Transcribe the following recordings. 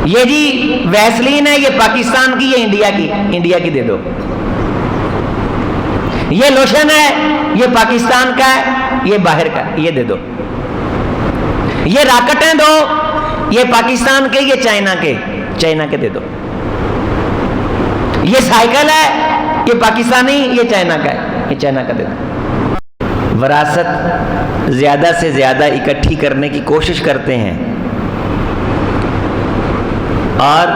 یہ جی ویسلین ہے، یہ پاکستان کی، یہ انڈیا کی دے دو۔ یہ لوشن ہے، یہ پاکستان کا ہے، یہ باہر کا، یہ دے دو۔ یہ راکٹیں دو، یہ پاکستان کے، یہ چائنا کے دے دو۔ یہ سائیکل ہے، یہ پاکستانی، یہ چائنا کا ہے، یہ چائنا کا دے دو۔ وراثت زیادہ سے زیادہ اکٹھی کرنے کی کوشش کرتے ہیں اور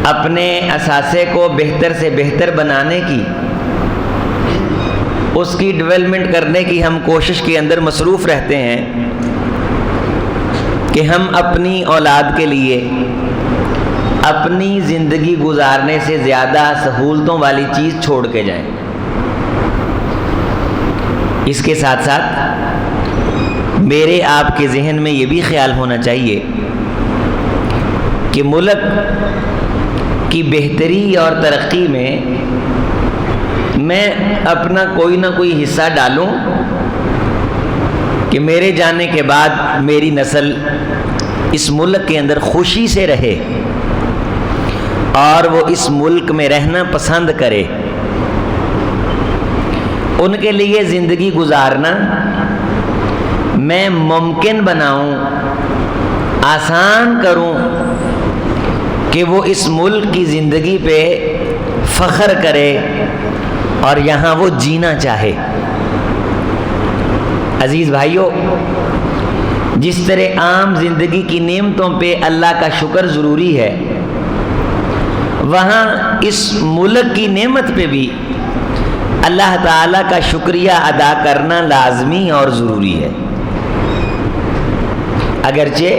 اپنے اثاثے کو بہتر سے بہتر بنانے کی، اس کی ڈیولپمنٹ کرنے کی ہم کوشش کے اندر مصروف رہتے ہیں کہ ہم اپنی اولاد کے لیے اپنی زندگی گزارنے سے زیادہ سہولتوں والی چیز چھوڑ کے جائیں۔ اس کے ساتھ ساتھ میرے آپ کے ذہن میں یہ بھی خیال ہونا چاہیے کہ ملک کی بہتری اور ترقی میں اپنا کوئی نہ کوئی حصہ ڈالوں کہ میرے جانے کے بعد میری نسل اس ملک کے اندر خوشی سے رہے اور وہ اس ملک میں رہنا پسند کرے۔ ان کے لیے زندگی گزارنا میں ممکن بناؤں، آسان کروں کہ وہ اس ملک کی زندگی پہ فخر کرے اور یہاں وہ جینا چاہے۔ عزیز بھائیو، جس طرح عام زندگی کی نعمتوں پہ اللہ کا شکر ضروری ہے، وہاں اس ملک کی نعمت پہ بھی اللہ تعالیٰ کا شکریہ ادا کرنا لازمی اور ضروری ہے۔ اگرچہ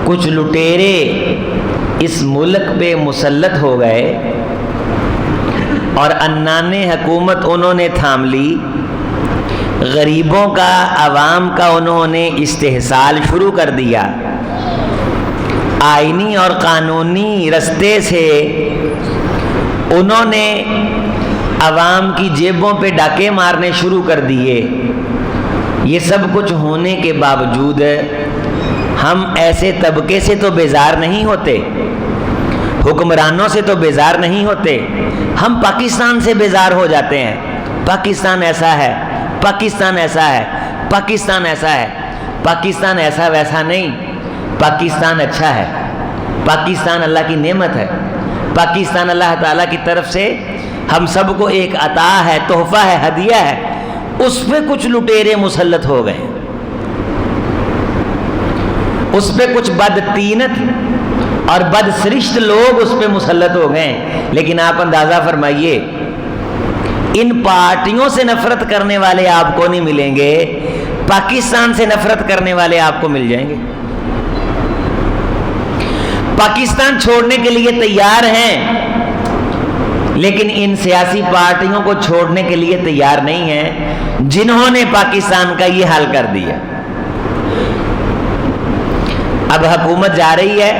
کچھ لٹیرے اس ملک پہ مسلط ہو گئے اور عنان حکومت انہوں نے تھام لی، غریبوں کا، عوام کا انہوں نے استحصال شروع کر دیا، آئینی اور قانونی رستے سے انہوں نے عوام کی جیبوں پہ ڈاکے مارنے شروع کر دیے۔ یہ سب کچھ ہونے کے باوجود ہم ایسے طبقے سے تو بیزار نہیں ہوتے، حکمرانوں سے تو بیزار نہیں ہوتے، ہم پاکستان سے بیزار ہو جاتے ہیں۔ پاکستان ایسا ہے، پاکستان ایسا ہے، پاکستان ایسا ہے۔ پاکستان ایسا ویسا نہیں، پاکستان اچھا ہے، پاکستان اللہ کی نعمت ہے، پاکستان اللہ تعالیٰ کی طرف سے ہم سب کو ایک عطا ہے، تحفہ ہے، ہدیہ ہے۔ اس پہ کچھ لٹیرے مسلط ہو گئے، اس پہ کچھ بدطینت اور بدسرشت لوگ اس پہ مسلط ہو گئے۔ لیکن آپ اندازہ فرمائیے، ان پارٹیوں سے نفرت کرنے والے آپ کو نہیں ملیں گے، پاکستان سے نفرت کرنے والے آپ کو مل جائیں گے۔ پاکستان چھوڑنے کے لیے تیار ہیں، لیکن ان سیاسی پارٹیوں کو چھوڑنے کے لیے تیار نہیں ہیں جنہوں نے پاکستان کا یہ حال کر دیا۔ اب حکومت جا رہی ہے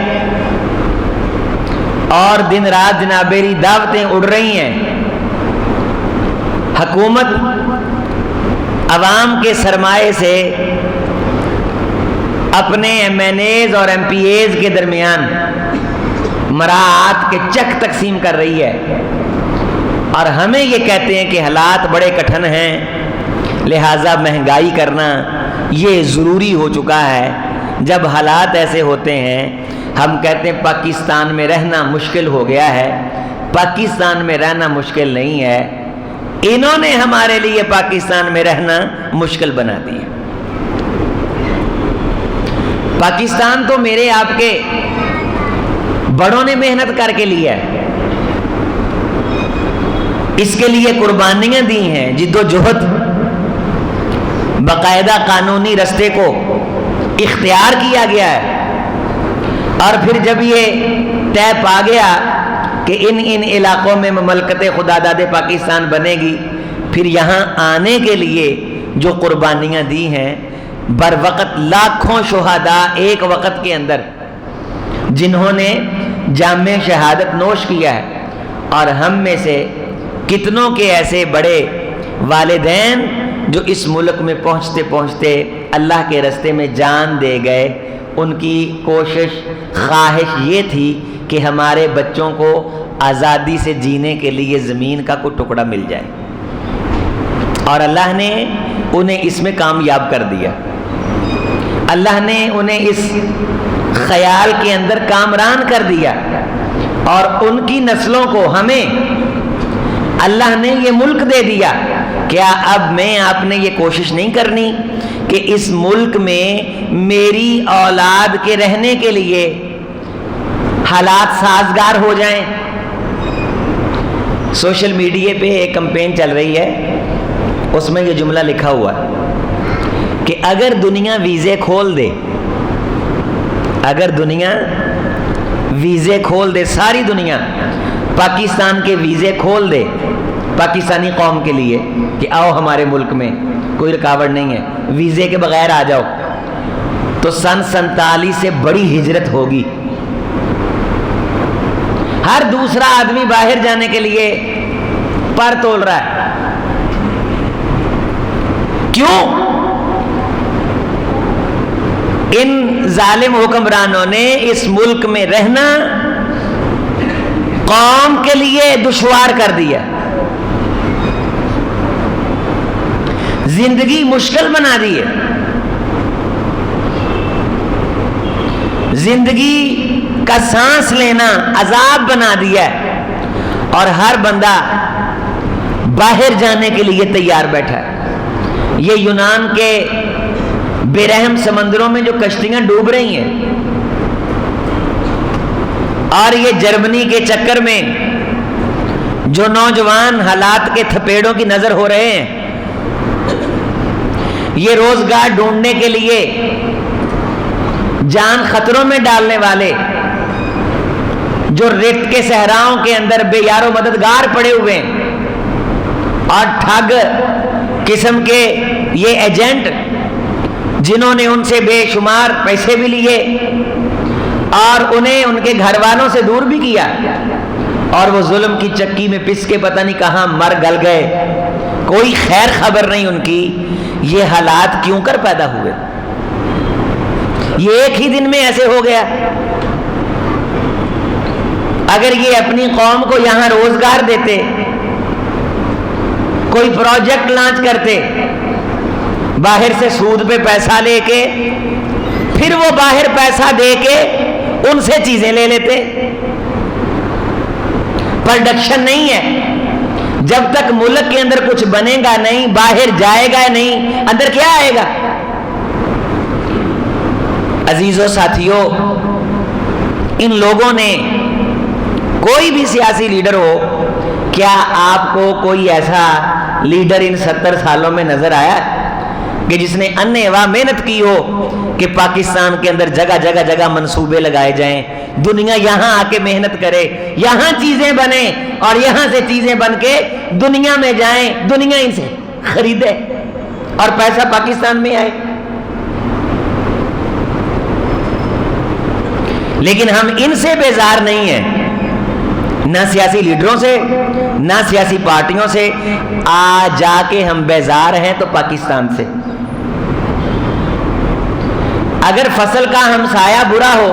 اور دن رات جنابیری دعوتیں اڑ رہی ہیں۔ حکومت عوام کے سرمایے سے اپنے ایم این ایز اور ایم پی ایز کے درمیان مراعات کے چیک تقسیم کر رہی ہے، اور ہمیں یہ کہتے ہیں کہ حالات بڑے کٹھن ہیں، لہٰذا مہنگائی کرنا یہ ضروری ہو چکا ہے۔ جب حالات ایسے ہوتے ہیں، ہم کہتے ہیں پاکستان میں رہنا مشکل ہو گیا ہے۔ پاکستان میں رہنا مشکل نہیں ہے، انہوں نے ہمارے لیے پاکستان میں رہنا مشکل بنا دیا۔ پاکستان تو میرے آپ کے بڑوں نے محنت کر کے لیا ہے، اس کے لیے قربانیاں دی ہیں، جد و جہد، باقاعدہ قانونی رستے کو اختیار کیا گیا ہے۔ اور پھر جب یہ طے پا گیا کہ ان علاقوں میں مملکت خدا داد پاکستان بنے گی، پھر یہاں آنے کے لیے جو قربانیاں دی ہیں، بر وقت لاکھوں شہداء ایک وقت کے اندر جنہوں نے جام شہادت نوش کیا ہے، اور ہم میں سے کتنوں کے ایسے بڑے والدین جو اس ملک میں پہنچتے پہنچتے اللہ کے رستے میں جان دے گئے، ان کی کوشش خواہش یہ تھی کہ ہمارے بچوں کو آزادی سے جینے کے لیے زمین کا کوئی ٹکڑا مل جائے، اور اللہ نے انہیں اس میں کامیاب کر دیا۔ اللہ نے انہیں اس خیال کے اندر کامران کر دیا، اور ان کی نسلوں کو ہمیں اللہ نے یہ ملک دے دیا۔ کیا اب میں آپ نے یہ کوشش نہیں کرنی کہ اس ملک میں میری اولاد کے رہنے کے لیے حالات سازگار ہو جائیں؟ سوشل میڈیا پہ ایک کمپین چل رہی ہے، اس میں یہ جملہ لکھا ہوا ہے کہ اگر دنیا ویزے کھول دے، اگر دنیا ویزے کھول دے، ساری دنیا پاکستان کے ویزے کھول دے پاکستانی قوم کے لیے کہ آؤ ہمارے ملک میں، کوئی رکاوٹ نہیں ہے، ویزے کے بغیر آ جاؤ، تو سن 47 سے بڑی ہجرت ہوگی۔ ہر دوسرا آدمی باہر جانے کے لیے پر تول رہا ہے۔ کیوں؟ ان ظالم حکمرانوں نے اس ملک میں رہنا قوم کے لیے دشوار کر دیا، زندگی مشکل بنا دی ہے، زندگی کا سانس لینا عذاب بنا دیا ہے، اور ہر بندہ باہر جانے کے لیے تیار بیٹھا ہے۔ یہ یونان کے بے رحم سمندروں میں جو کشتیاں ڈوب رہی ہیں، اور یہ جرمنی کے چکر میں جو نوجوان حالات کے تھپیڑوں کی نظر ہو رہے ہیں، یہ روزگار ڈھونڈنے کے لیے جان خطروں میں ڈالنے والے جو ریت کے صحراؤں کے اندر بے یار و مددگار پڑے ہوئے ہیں، اور ٹھگ قسم کے یہ ایجنٹ جنہوں نے ان سے بے شمار پیسے بھی لیے اور انہیں ان کے گھر والوں سے دور بھی کیا، اور وہ ظلم کی چکی میں پس کے پتہ نہیں کہاں مر گل گئے، کوئی خیر خبر نہیں ان کی۔ یہ حالات کیوں کر پیدا ہوئے؟ یہ ایک ہی دن میں ایسے ہو گیا۔ اگر یہ اپنی قوم کو یہاں روزگار دیتے، کوئی پروجیکٹ لانچ کرتے، باہر سے سود پہ پیسہ لے کے، پھر وہ باہر پیسہ دے کے ان سے چیزیں لے لیتے۔ پروڈکشن نہیں ہے، جب تک ملک کے اندر کچھ بنے گا نہیں، باہر جائے گا نہیں، اندر کیا آئے گا؟ عزیزو ساتھیو، ان لوگوں نے، کوئی بھی سیاسی لیڈر ہو، کیا آپ کو کوئی ایسا لیڈر ان 70 سالوں میں نظر آیا کہ جس نے اننے واہ محنت کی ہو کہ پاکستان کے اندر جگہ جگہ جگہ منصوبے لگائے جائیں، دنیا یہاں آ کے محنت کرے، یہاں چیزیں بنیں، اور یہاں سے چیزیں بن کے دنیا میں جائیں، دنیا ان سے خریدے اور پیسہ پاکستان میں آئے؟ لیکن ہم ان سے بیزار نہیں ہیں، نہ سیاسی لیڈروں سے، نہ سیاسی پارٹیوں سے، آ جا کے ہم بیزار ہیں تو پاکستان سے۔ اگر فصل کا ہمسایہ برا ہو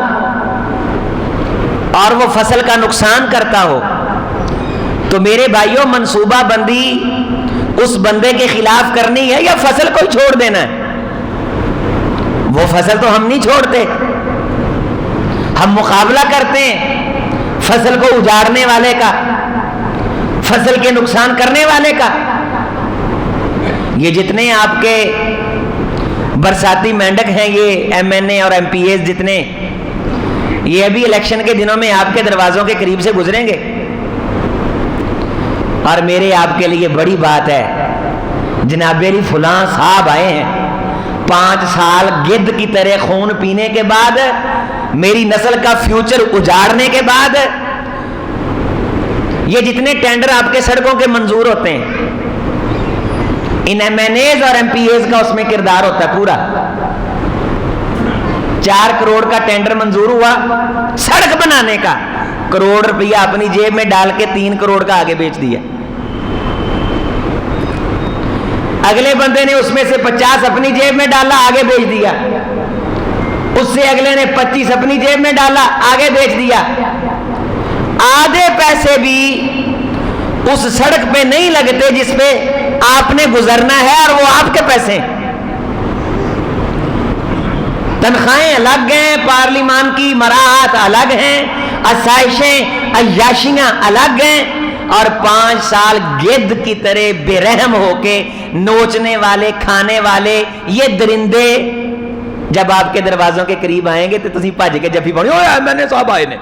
اور وہ فصل کا نقصان کرتا ہو تو میرے بھائیوں، منصوبہ بندی اس بندے کے خلاف کرنی ہے یا فصل کو چھوڑ دینا ہے؟ وہ فصل تو ہم نہیں چھوڑتے، ہم مقابلہ کرتے ہیں فصل کو اجاڑنے والے کا، فصل کے نقصان کرنے والے کا۔ یہ جتنے آپ کے برساتی مینڈک ہیں، یہ ایم این اے اور ایم پی ایز جتنے، یہ ابھی الیکشن کے دنوں میں آپ کے دروازوں کے قریب سے گزریں گے، اور میرے آپ کے لیے بڑی بات ہے، جناب علی فلاں صاحب آئے ہیں، 5 سال گدھ کی طرح خون پینے کے بعد، میری نسل کا فیوچر اجاڑنے کے بعد، یہ جتنے ٹینڈر آپ کے سڑکوں کے منظور ہوتے ہیں، ان ایم این ایز اور ایم پی ایز کا اس میں کردار ہوتا ہے پورا۔ 4 کروڑ کا ٹینڈر منظور ہوا سڑک بنانے کا، کروڑ روپیہ اپنی جیب میں ڈال کے 3 کروڑ کا آگے بیچ دیا۔ اگلے بندے نے اس میں سے 50 اپنی جیب میں ڈالا، آگے بیچ دیا۔ اس سے اگلے نے 25 اپنی جیب میں ڈالا، آگے بیچ دیا۔ آدھے پیسے بھی اس سڑک پہ نہیں لگتے جس پہ آپ نے گزرنا ہے، اور وہ آپ کے پیسے ہیں۔ تنخواہیں الگ ہیں، پارلیمان کی مراعات الگ ہیں، آسائشیں عیاشیاں الگ ہیں، اور 5 سال گدھ کی طرح بے رحم ہو کے نوچنے والے، کھانے والے یہ درندے جب آپ کے دروازوں کے قریب آئیں گے تو تسی بھج کے جفی پڑھیں، اوہ ایم این اے صاحب آئے نے،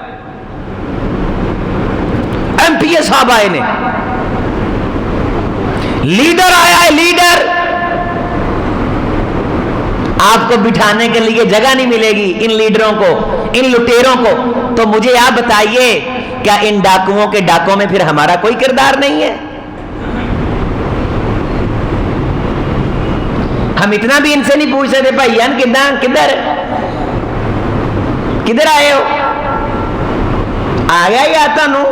ایم پی اے صاحب آئے نے، لیڈر آیا ہے، لیڈر۔ آپ کو بٹھانے کے لیے جگہ نہیں ملے گی ان لیڈروں کو، ان لٹیروں کو۔ تو مجھے آپ بتائیے، کیا ان ڈاکوؤں کے ڈاکوں میں پھر ہمارا کوئی کردار نہیں ہے؟ ہم اتنا بھی ان سے نہیں پوچھ سکتے بھائی یان کدھر آئے ہو؟ آ گیا یا تانوں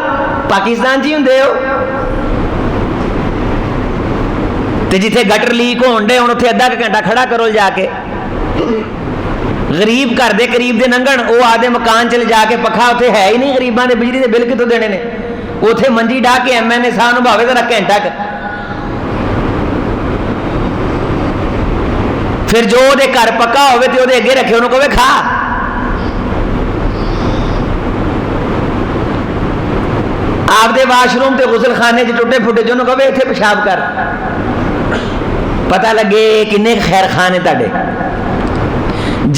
پاکستان جی ہوندے ہو؟ تے جتھے گٹر لیک ہون ڈے ہن اوتھے ادھا گھنٹہ کھڑا کرو جا کے۔ غریب گھر دے قریب دے ننگن، وہ آدھے مکان چلے جا کے پکھا اتنے ہے ہی نہیں، غریباں دے بجلی دے بل کتوں دینے نے؟ اتنے منجی ڈا کے ایم این اے صاحب نو بھاوے ذرا گھنٹہ پھر جو دے گھر پکا ہوئے تے دے اگے رکھے انہوں کہے کھا۔ آپ دے واش روم تے غسل خانے چ ٹوٹے پھوٹے جو کہے اتنے پیشاب کر، پتہ لگے کنے خیر خانے تاڑے۔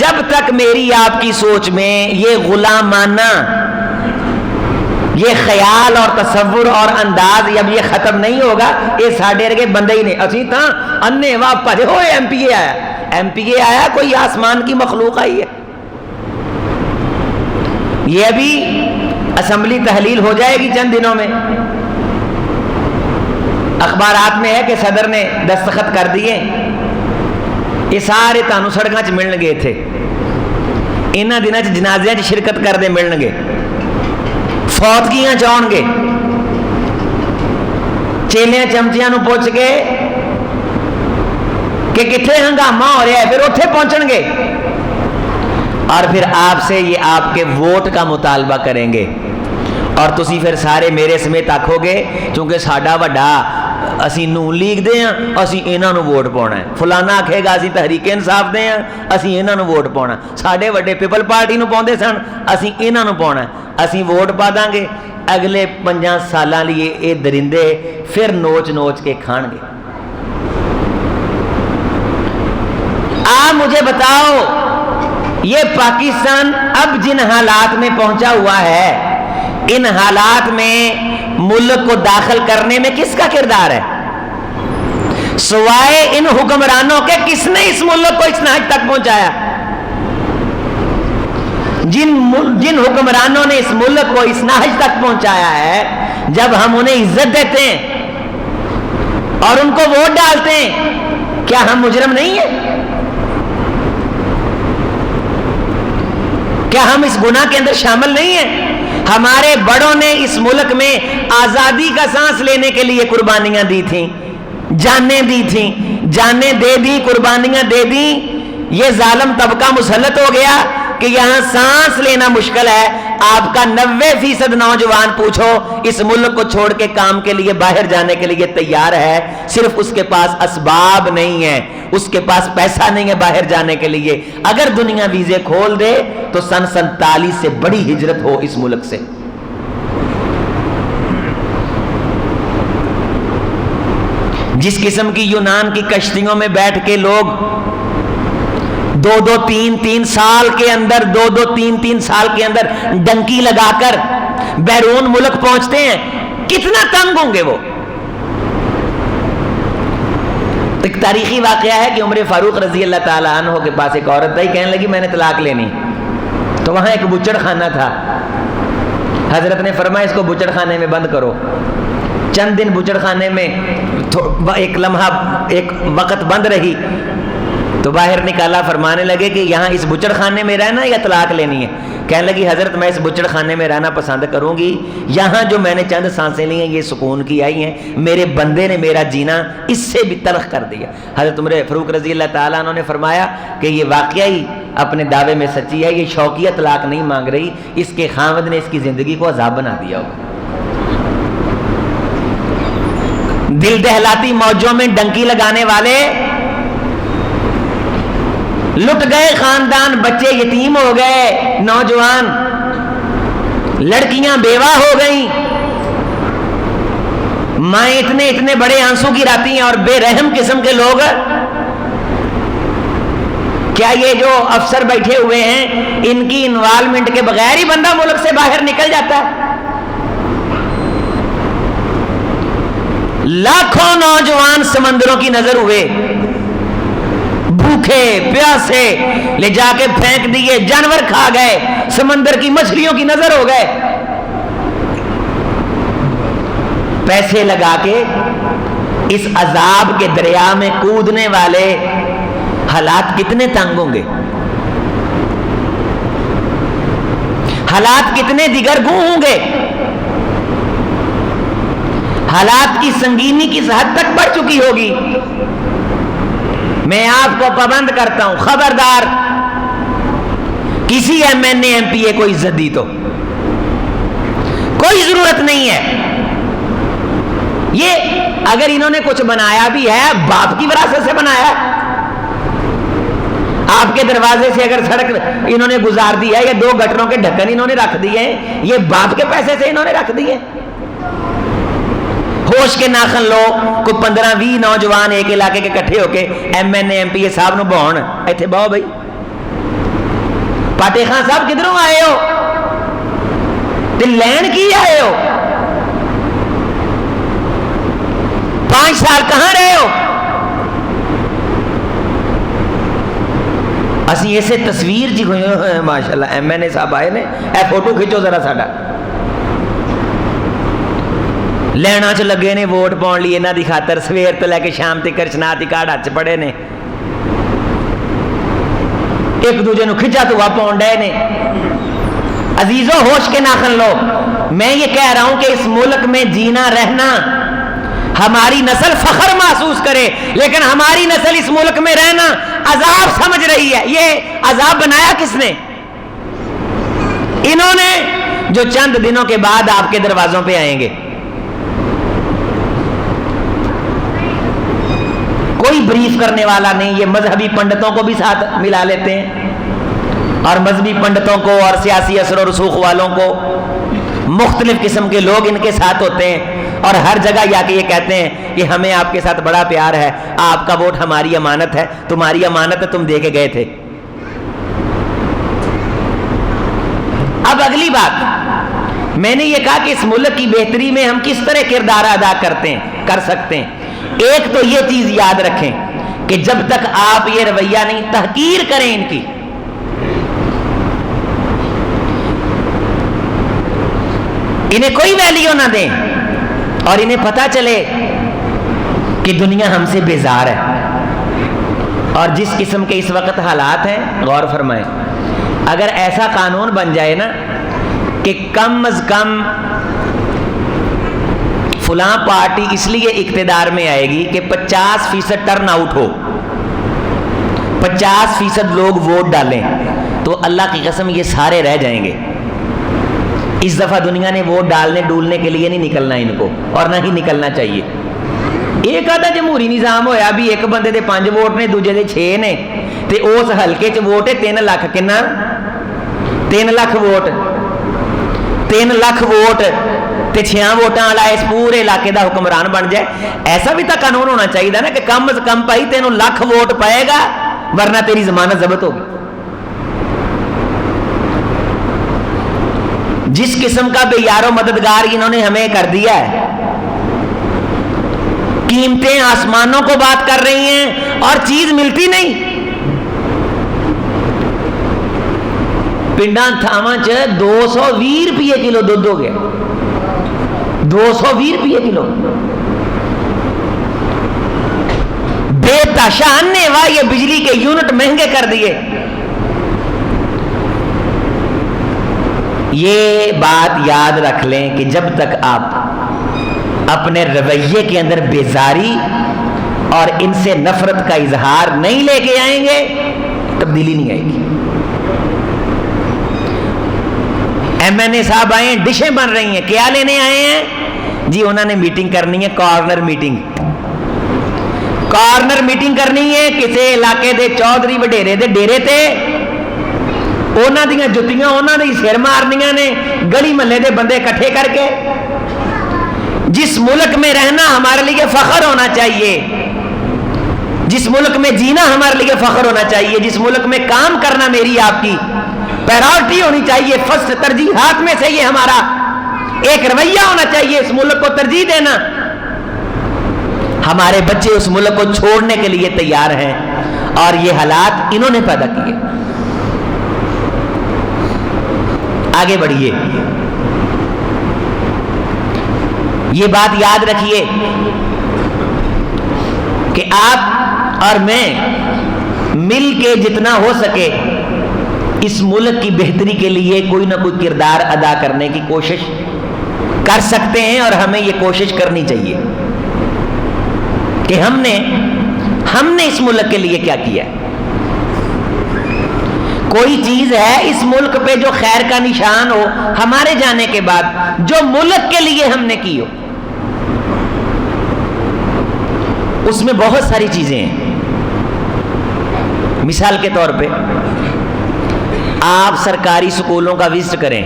جب تک میری آپ کی سوچ میں یہ غلامانہ، یہ خیال اور تصور اور انداز جب یہ ختم نہیں ہوگا، یہ ساڑھے رگے بندے ہی نہیں، اسی تھا انہیں واہ پجے ہوئے ایم پی اے آیا، ایم پی اے آیا کوئی آسمان کی مخلوق آئی ہے۔ یہ ابھی اسمبلی تحلیل ہو جائے گی چند دنوں میں، اخبارات میں ہے کہ صدر نے دستخط کر دیے، یہ سارے تانوں سڑکاں چ ملن گے، تھے انہاں دناں چ جنازیاں چ شرکت کردے ملن گے، فوتگیاں چاہن گے، چیلیاں چمچیاں نو پوچھ کے کہ کتنے ہنگامہ ہو رہا ہے، پھر اتنے پہنچن گے، اور پھر آپ سے یہ آپ کے ووٹ کا مطالبہ کریں گے، اور تسی پھر سارے میرے سمیت آکھو گے کیونکہ ساڈا وڈا اسی نون لیگ دے ہیں، اسی انہاں نو ووٹ پاؤنا ہے، فلانا آکھے گا اسی تحریک انصاف دے ہیں، اسی انہاں نو ووٹ پاؤنا، ساڈے وڈے پیپل پارٹی نو پاؤندے سن، اسی انہاں نو پاؤنا ہے، اسی ووٹ پا داں گے، اگلے 5 سالاں لیے اے درندے پھر نوچ نوچ کے کھان گے۔ مجھے بتاؤ، یہ پاکستان اب جن حالات میں پہنچا ہوا ہے، ان حالات میں ملک کو داخل کرنے میں کس کا کردار ہے؟ سوائے ان حکمرانوں کے کس نے اس ملک کو اس نہج تک پہنچایا؟ جن حکمرانوں نے اس ملک کو اس نہج تک پہنچایا ہے، جب ہم انہیں عزت دیتے ہیں اور ان کو ووٹ ڈالتے ہیں، کیا ہم مجرم نہیں ہیں؟ کیا ہم اس گناہ کے اندر شامل نہیں ہیں؟ ہمارے بڑوں نے اس ملک میں آزادی کا سانس لینے کے لیے قربانیاں دی تھیں، جانیں دی تھیں، جانیں دے دی، قربانیاں دے دی۔ یہ ظالم طبقہ مسلط ہو گیا کہ یہاں سانس لینا مشکل ہے۔ آپ کا 90% نوجوان پوچھو اس ملک کو چھوڑ کے کام کے لیے باہر جانے کے لیے تیار ہے، صرف اس کے پاس اسباب نہیں ہے، اس کے پاس پیسہ نہیں ہے باہر جانے کے لیے۔ اگر دنیا ویزے کھول دے تو سن 47 سے بڑی ہجرت ہو اس ملک سے۔ جس قسم کی یونان کی کشتیوں میں بیٹھ کے لوگ 2-3 سال کے اندر 2-3 سال کے اندر ڈنکی لگا کر بیرون ملک پہنچتے ہیں، کتنا تنگ ہوں گے وہ۔ ایک تاریخی واقعہ ہے کہ عمر فاروق رضی اللہ تعالیٰ عنہ کے پاس ایک عورت آئی، کہنے لگی میں نے طلاق لینی، تو وہاں ایک بچڑ خانہ تھا، حضرت نے فرمایا اس کو بچڑ خانے میں بند کرو۔ چند دن بچڑ خانے میں ایک لمحہ ایک وقت بند رہی تو باہر نکالا، فرمانے لگے کہ یہاں اس بچڑ خانے میں رہنا یا طلاق لینی ہے؟ کہنے لگی حضرت میں اس بچڑ خانے میں رہنا پسند کروں گی، یہاں جو میں نے چند سانسیں لی ہیں یہ سکون کی آئی ہیں، میرے بندے نے میرا جینا اس سے بھی تلخ کر دیا۔ حضرت عمر فاروق رضی اللہ تعالیٰ عنہ نے فرمایا کہ یہ واقعی اپنے دعوے میں سچی ہے، یہ شوقیہ طلاق نہیں مانگ رہی، اس کے خاوند نے اس کی زندگی کو عذاب بنا دیا ہوگا۔ دل دہلاتی موجوں میں ڈنکی لگانے والے لٹ گئے، خاندان، بچے یتیم ہو گئے، نوجوان لڑکیاں بیوہ ہو گئیں، مائیں اتنے بڑے آنسو گراتی ہیں، اور بے رحم قسم کے لوگ۔ کیا یہ جو افسر بیٹھے ہوئے ہیں ان کی انوالومنٹ کے بغیر ہی بندہ ملک سے باہر نکل جاتا ہے؟ لاکھوں نوجوان سمندروں کی نظر ہوئے، بھوکے پیاسے، لے جا کے پھینک دیے، جانور کھا گئے، سمندر کی مچھلیوں کی نظر ہو گئے۔ پیسے لگا کے اس عذاب کے دریا میں کودنے والے حالات کتنے تنگ ہوں گے، حالات کتنے دیگر گوں ہوں گے، حالات کی سنگینی کس حد تک بڑھ چکی ہوگی۔ میں آپ کو پابند کرتا ہوں، خبردار کسی M N A M P A کو عزت دی تو کوئی ضرورت نہیں ہے۔ یہ اگر انہوں نے کچھ بنایا بھی ہے باپ کی وراثت سے بنایا ہے۔ آپ کے دروازے سے اگر سڑک انہوں نے گزار دی ہے، یا 2 گٹروں کے ڈھکن انہوں نے رکھ دیے ہیں، یہ باپ کے پیسے سے انہوں نے رکھ دیے۔ ہوش کے ناخن لو، کوئی 15-20 نوجوان ایک علاقے کے کٹھے ہو کے M N A M P A صاحب نو بہن ایتھے باؤ بھائی، پاٹے خان صاحب کدھروں آئے ہو تے لین کی آئے ہو، 5 سال کہاں رہے ہو؟ اسی ایسے تصویر جی ہوئی ماشاءاللہ ایم این اے صاحب آئے نے، اے فوٹو کھچو ذرا ساڈا، لینا چ لگے نے ووٹ پاؤن لی انہاں دی خاطر، سویر تو لے کے شام تک شناختی کارڈ ہاتھ پڑے نے، ایک دوجے نو کھچا تو پاؤن ڈے نے۔ عزیزو ہوش کے ناخن لو، میں یہ کہہ رہا ہوں کہ اس ملک میں جینا رہنا، ہماری نسل فخر محسوس کرے، لیکن ہماری نسل اس ملک میں رہنا عذاب سمجھ رہی ہے۔ یہ عذاب بنایا کس نے؟ انہوں نے جو چند دنوں کے بعد آپ کے دروازوں پہ آئیں گے۔ کوئی بریف کرنے والا نہیں، یہ مذہبی پنڈتوں کو بھی ساتھ ملا لیتے ہیں، اور مذہبی پنڈتوں کو اور سیاسی اثر و رسوخ والوں کو، مختلف قسم کے لوگ ان کے ساتھ ہوتے ہیں، اور ہر جگہ یا کہ یہ کہتے ہیں کہ ہمیں آپ کے ساتھ بڑا پیار ہے، آپ کا ووٹ ہماری امانت ہے، تمہاری امانت ہے، تم دے کے گئے تھے۔ اب اگلی بات، میں نے یہ کہا کہ اس ملک کی بہتری میں ہم کس طرح کردار ادا کر سکتے ہیں۔ ایک تو یہ چیز یاد رکھیں کہ جب تک آپ یہ رویہ نہیں، تحقیر کریں ان کی، انہیں کوئی ویلیو نہ دیں، اور انہیں پتہ چلے کہ دنیا ہم سے بیزار ہے۔ اور جس قسم کے اس وقت حالات ہیں، غور فرمائیں، اگر ایسا قانون بن جائے نا کہ کم از کم فلاں پارٹی اس لیے اقتدار میں آئے گی کہ 50% ٹرن آؤٹ ہو، 50% لوگ ووٹ ڈالیں، تو اللہ کی قسم یہ سارے رہ جائیں گے۔ اس دفعہ دنیا نے ووٹ ڈالنے ڈولنے کے لیے نہیں نکلنا ان کو، اور نہ ہی نکلنا چاہیے۔ ایک آدھا جمہوری نظام ہویا بھی ایک بندے دے 5 ووٹ نے، دوجے دے 6 نے، تے اس حلقے چ ووٹ ہے 3 لاکھ، کنا 3 لاکھ ووٹ، 3 لاکھ ووٹ تے 6 ووٹاں والا اس پورے علاقے دا حکمران بن جائے۔ ایسا بھی تو قانون ہونا چاہیے نا کہ کم از کم بھائی 3 لاکھ ووٹ پائے گا، ورنہ تیری ضمانت ضبط ہوگی۔ جس قسم کا بے یار و مددگار انہوں نے ہمیں کر دیا ہے، قیمتیں آسمانوں کو بات کر رہی ہیں اور چیز ملتی نہیں۔ پنڈاں تھاواں چ 220 روپیے کلو دودھ ہو گیا، 220 روپیے کلو۔ بے تحاشا نے واہ یہ بجلی کے یونٹ مہنگے کر دیے۔ یہ بات یاد رکھ لیں کہ جب تک آپ اپنے رویے کے اندر بیزاری اور ان سے نفرت کا اظہار نہیں لے کے آئیں گے تبدیلی نہیں آئے گی۔ ایم این اے صاحب آئے ہیں، ڈشیں بن رہی ہیں، کیا لینے آئے ہیں جی؟ انہوں نے میٹنگ کرنی ہے، کارنر میٹنگ، کارنر میٹنگ کرنی ہے کسی علاقے دے چودھری وڈیرے دے ڈیرے تے، انہاں دیاں جتیاں انہاں دی سر مارنیاں نے گلی محلے دے بندے اکٹھے کر کے۔ جس ملک میں رہنا ہمارے لیے فخر ہونا چاہیے، جس ملک میں جینا ہمارے لیے فخر ہونا چاہیے، جس ملک میں کام کرنا میری آپ کی پرائورٹی ہونی چاہیے، فرسٹ ترجیحات میں سے یہ ہمارا ایک رویہ ہونا چاہیے، اس ملک کو ترجیح دینا، ہمارے بچے اس ملک کو چھوڑنے کے لیے تیار ہیں، اور یہ حالات انہوں نے پیدا کیے۔ آگے بڑھیے، یہ بات یاد رکھیے کہ آپ اور میں مل کے جتنا ہو سکے اس ملک کی بہتری کے لیے کوئی نہ کوئی کردار ادا کرنے کی کوشش کر سکتے ہیں، اور ہمیں یہ کوشش کرنی چاہیے کہ ہم نے اس ملک کے لیے کیا کیا ہے۔ کوئی چیز ہے اس ملک پہ جو خیر کا نشان ہو ہمارے جانے کے بعد، جو ملک کے لیے ہم نے کی ہو۔ اس میں بہت ساری چیزیں ہیں۔ مثال کے طور پہ آپ سرکاری سکولوں کا وزٹ کریں،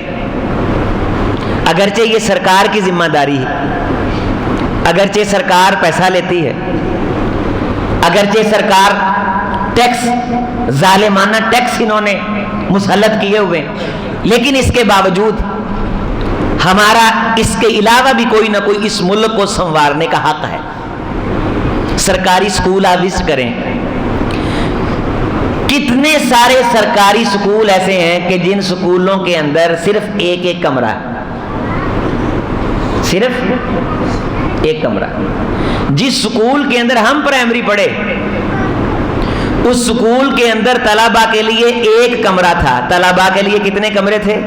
اگرچہ یہ سرکار کی ذمہ داری ہے، اگرچہ سرکار پیسہ لیتی ہے، اگرچہ سرکار ٹیکس، ظالمانہ ٹیکس انہوں نے مسلط کیے ہوئے، لیکن اس کے باوجود ہمارا اس کے علاوہ بھی کوئی نہ کوئی اس ملک کو سنوارنے کا حق ہے۔ سرکاری سکول آپ وزٹ کریں، کتنے سارے سرکاری سکول ایسے ہیں کہ جن سکولوں کے اندر صرف ایک کمرہ ہے، صرف ایک کمرہ۔ جس سکول کے اندر ہم پرائمری پڑھے اس سکول کے اندر طلباء کے لیے ایک کمرہ تھا۔ طلباء کے لیے کتنے کمرے تھے؟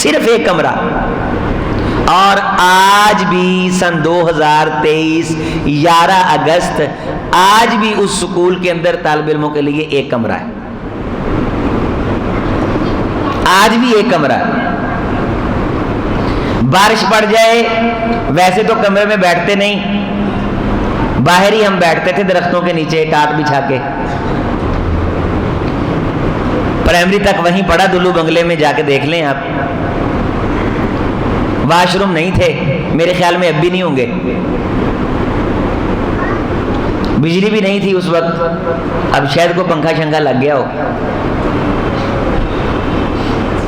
صرف ایک کمرہ۔ اور آج بھی سن 2023 11 اگست آج بھی اس سکول کے اندر طالب علموں کے لیے ایک کمرہ ہے، آج بھی ایک کمرہ ہے۔ بارش پڑ جائے ویسے تو کمرے میں بیٹھتے نہیں، باہر ہی ہم بیٹھتے تھے درختوں کے نیچے ٹاٹ بچھا کے۔ پرائمری تک وہیں پڑھا، دلو بنگلے میں جا کے دیکھ لیں آپ، واش روم نہیں تھے، میرے خیال میں اب بھی نہیں ہوں گے، بجلی بھی نہیں تھی اس وقت، اب شاید کو پنکھا شنکھا لگ گیا ہو۔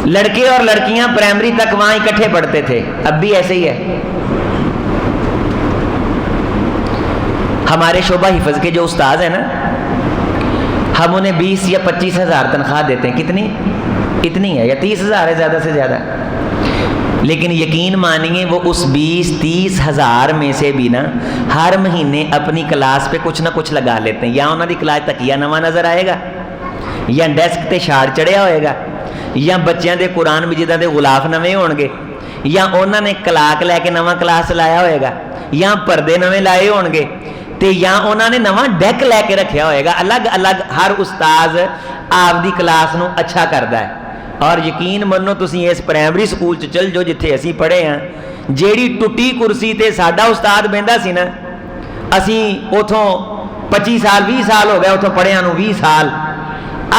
لڑکے اور لڑکیاں پرائمری تک وہاں اکٹھے پڑھتے تھے، اب بھی ایسے ہی ہے۔ ہمارے شعبہ حفظ کے جو استاذ ہیں نا، ہم انہیں 20 یا 25 ہزار تنخواہ دیتے ہیں۔ کتنی؟ اتنی ہے، یا 30 ہزار ہے زیادہ سے زیادہ، لیکن یقین مانیے وہ اس 20-30 ہزار میں سے بھی نا ہر مہینے اپنی کلاس پہ کچھ نہ کچھ لگا لیتے ہیں۔ یا انہوں نے کلاس تکیہ نواں نظر آئے گا، یا ڈیسک تے شاڑ چڑھیا ہوئے گا، یا بچیاں دے قرآن مجیداں دے غلاف نویں ہون گے، یا انہوں نے کلاک لے کے نواں کلاس لایا ہوئے گا، یا پردے نویں لائے ہون گے، تے یا انہوں نے نواں ڈیک لے کے رکھیا ہوئے گا۔ الگ الگ ہر استاذ آپ دی کلاس نو اچھا کردا ہے۔ اور یقین منو تسی اس پرائمری سکول چ چل جو جتھے اسی پڑھے ہیں، جیڑی ٹوٹی کرسی تے ساڈا استاد بہندا سی نا، اسی اتھوں 25 سال 20 سال ہو گئے اتھوں پڑھیاں نو 20 سال،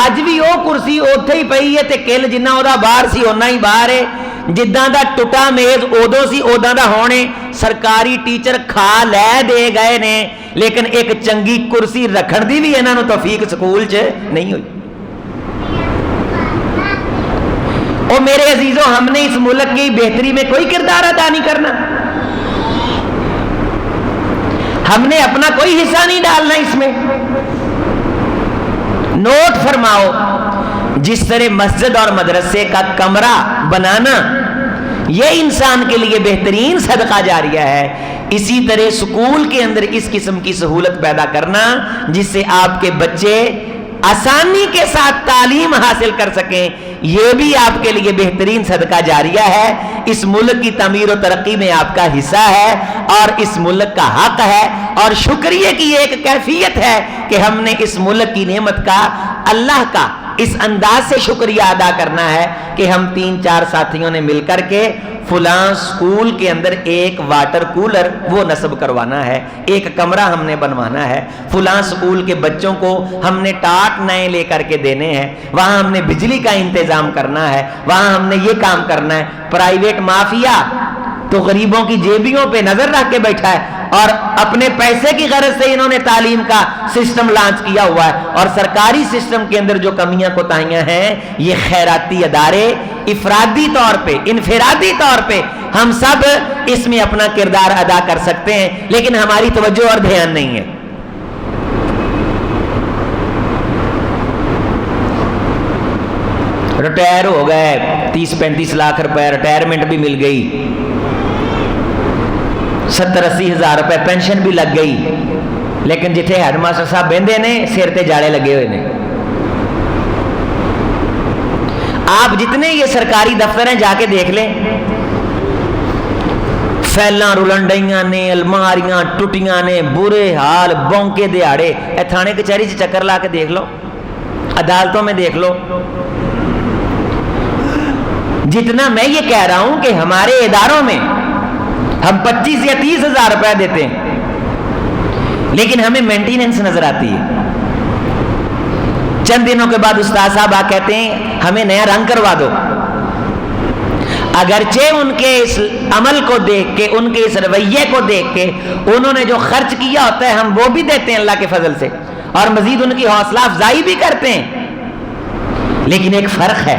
اج بھی وہ کرسی اوتھے ہی پئی ہے تے کل جنہ او دا باہر سی اونا ہی باہر ہے، جداں دا ٹوٹا میز ادو سی اوداں دا ہونے۔ سرکاری ٹیچر کھا لے دے گئے نے، لیکن ایک چنگی کرسی رکھن دی بھی انہاں نو توفیق سکول چ نہیں ہوئی۔ او میرے عزیزوں، ہم نے اس ملک کی بہتری میں کوئی کردار ادا نہیں کرنا، ہم نے اپنا کوئی حصہ نہیں ڈالنا اس میں۔ نوٹ فرماؤ، جس طرح مسجد اور مدرسے کا کمرہ بنانا یہ انسان کے لیے بہترین صدقہ جاریہ ہے، اسی طرح سکول کے اندر اس قسم کی سہولت پیدا کرنا جس سے آپ کے بچے آسانی کے ساتھ تعلیم حاصل کر سکیں، یہ بھی آپ کے لیے بہترین صدقہ جاریہ ہے، اس ملک کی تعمیر و ترقی میں آپ کا حصہ ہے اور اس ملک کا حق ہے، اور شکریہ کی ایک کیفیت ہے کہ ہم نے اس ملک کی نعمت کا، اللہ کا اس انداز سے شکریہ ادا کرنا ہے کہ ہم 3-4 ساتھیوں نے مل کر کے فلاں سکول کے اندر ایک واٹر کولر وہ نصب کروانا ہے، ایک کمرہ ہم نے بنوانا ہے، فلاں سکول کے بچوں کو ہم نے ٹاٹ نئے لے کر کے دینے ہیں، وہاں ہم نے بجلی کا انتظام کرنا ہے، وہاں ہم نے یہ کام کرنا ہے۔ پرائیویٹ مافیا تو غریبوں کی جیبیوں پہ نظر رکھ کے بیٹھا ہے اور اپنے پیسے کی غرض سے انہوں نے تعلیم کا سسٹم لانچ کیا ہوا ہے، اور سرکاری سسٹم کے اندر جو کمیاں کوتاہیاں ہیں، یہ خیراتی ادارے افرادی طور پہ، انفرادی طور پہ ہم سب اس میں اپنا کردار ادا کر سکتے ہیں، لیکن ہماری توجہ اور دھیان نہیں ہے۔ ریٹائر ہو گئے، 30-35 لاکھ روپے ریٹائرمنٹ بھی مل گئی، 70-80 ہزار روپے پینشن بھی لگ گئی، لیکن جتھے ہیڈ ماسٹر صاحب بہندے نے سر تے جاڑے لگے ہوئے نے۔ آپ جتنے یہ سرکاری دفتر ہیں جا کے دیکھ لیں، فیلاں رلنڈیاں نے، الماریاں ٹوٹیاں نے، برے حال، بونکے دیہاڑے۔ اے تھانے کچہری سے چکر لا کے دیکھ لو، عدالتوں میں دیکھ لو۔ جتنا میں یہ کہہ رہا ہوں کہ ہمارے اداروں میں ہم 25 یا 30 ہزار روپے دیتے ہیں، لیکن ہمیں مینٹیننس نظر آتی ہے۔ چند دنوں کے بعد استاد صاحب آ کہتے ہیں ہمیں نیا رنگ کروا دو۔ اگرچہ ان کے اس عمل کو دیکھ کے، ان کے اس رویے کو دیکھ کے انہوں نے جو خرچ کیا ہوتا ہے ہم وہ بھی دیتے ہیں اللہ کے فضل سے، اور مزید ان کی حوصلہ افزائی بھی کرتے ہیں، لیکن ایک فرق ہے۔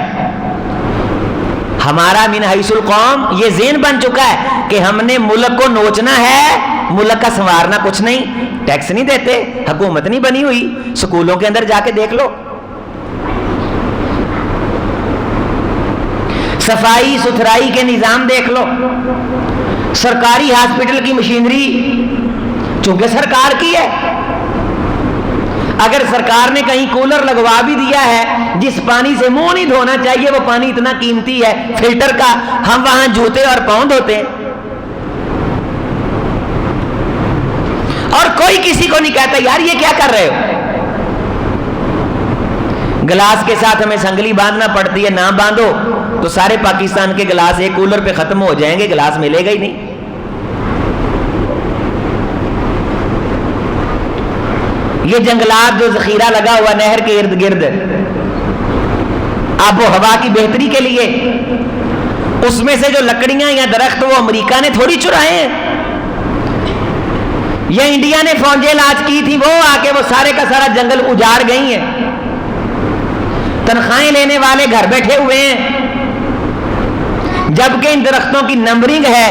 ہمارا من حیث القوم یہ ذہن بن چکا ہے کہ ہم نے ملک کو نوچنا ہے، ملک کا سنوارنا کچھ نہیں۔ ٹیکس نہیں دیتے، حکومت نہیں بنی ہوئی، سکولوں کے اندر جا کے دیکھ لو، صفائی ستھرائی کے نظام دیکھ لو، سرکاری ہاسپٹل کی مشینری چونکہ سرکار کی ہے، اگر سرکار نے کہیں کولر لگوا بھی دیا ہے، جس پانی سے منہ نہیں دھونا چاہیے وہ پانی اتنا قیمتی ہے فلٹر کا، ہم وہاں جوتے اور پاؤں دھوتے ہیں، اور کوئی کسی کو نہیں کہتا یار یہ کیا کر رہے ہو۔ گلاس کے ساتھ ہمیں سنگلی باندھنا پڑتی ہے، نہ باندھو تو سارے پاکستان کے گلاس ایک کولر پہ ختم ہو جائیں گے، گلاس ملے گا ہی نہیں۔ یہ جنگلات جو ذخیرہ لگا ہوا نہر کے ارد گرد آب و ہوا کی بہتری کے لیے، اس میں سے جو لکڑیاں یا درخت وہ امریکہ نے تھوڑی چرائے ہیں، یا انڈیا نے فوجیں لانچ کی تھی، وہ آ کے وہ سارے کا سارا جنگل اجاڑ گئی ہیں۔ تنخواہیں لینے والے گھر بیٹھے ہوئے ہیں، جبکہ ان درختوں کی نمبرنگ ہے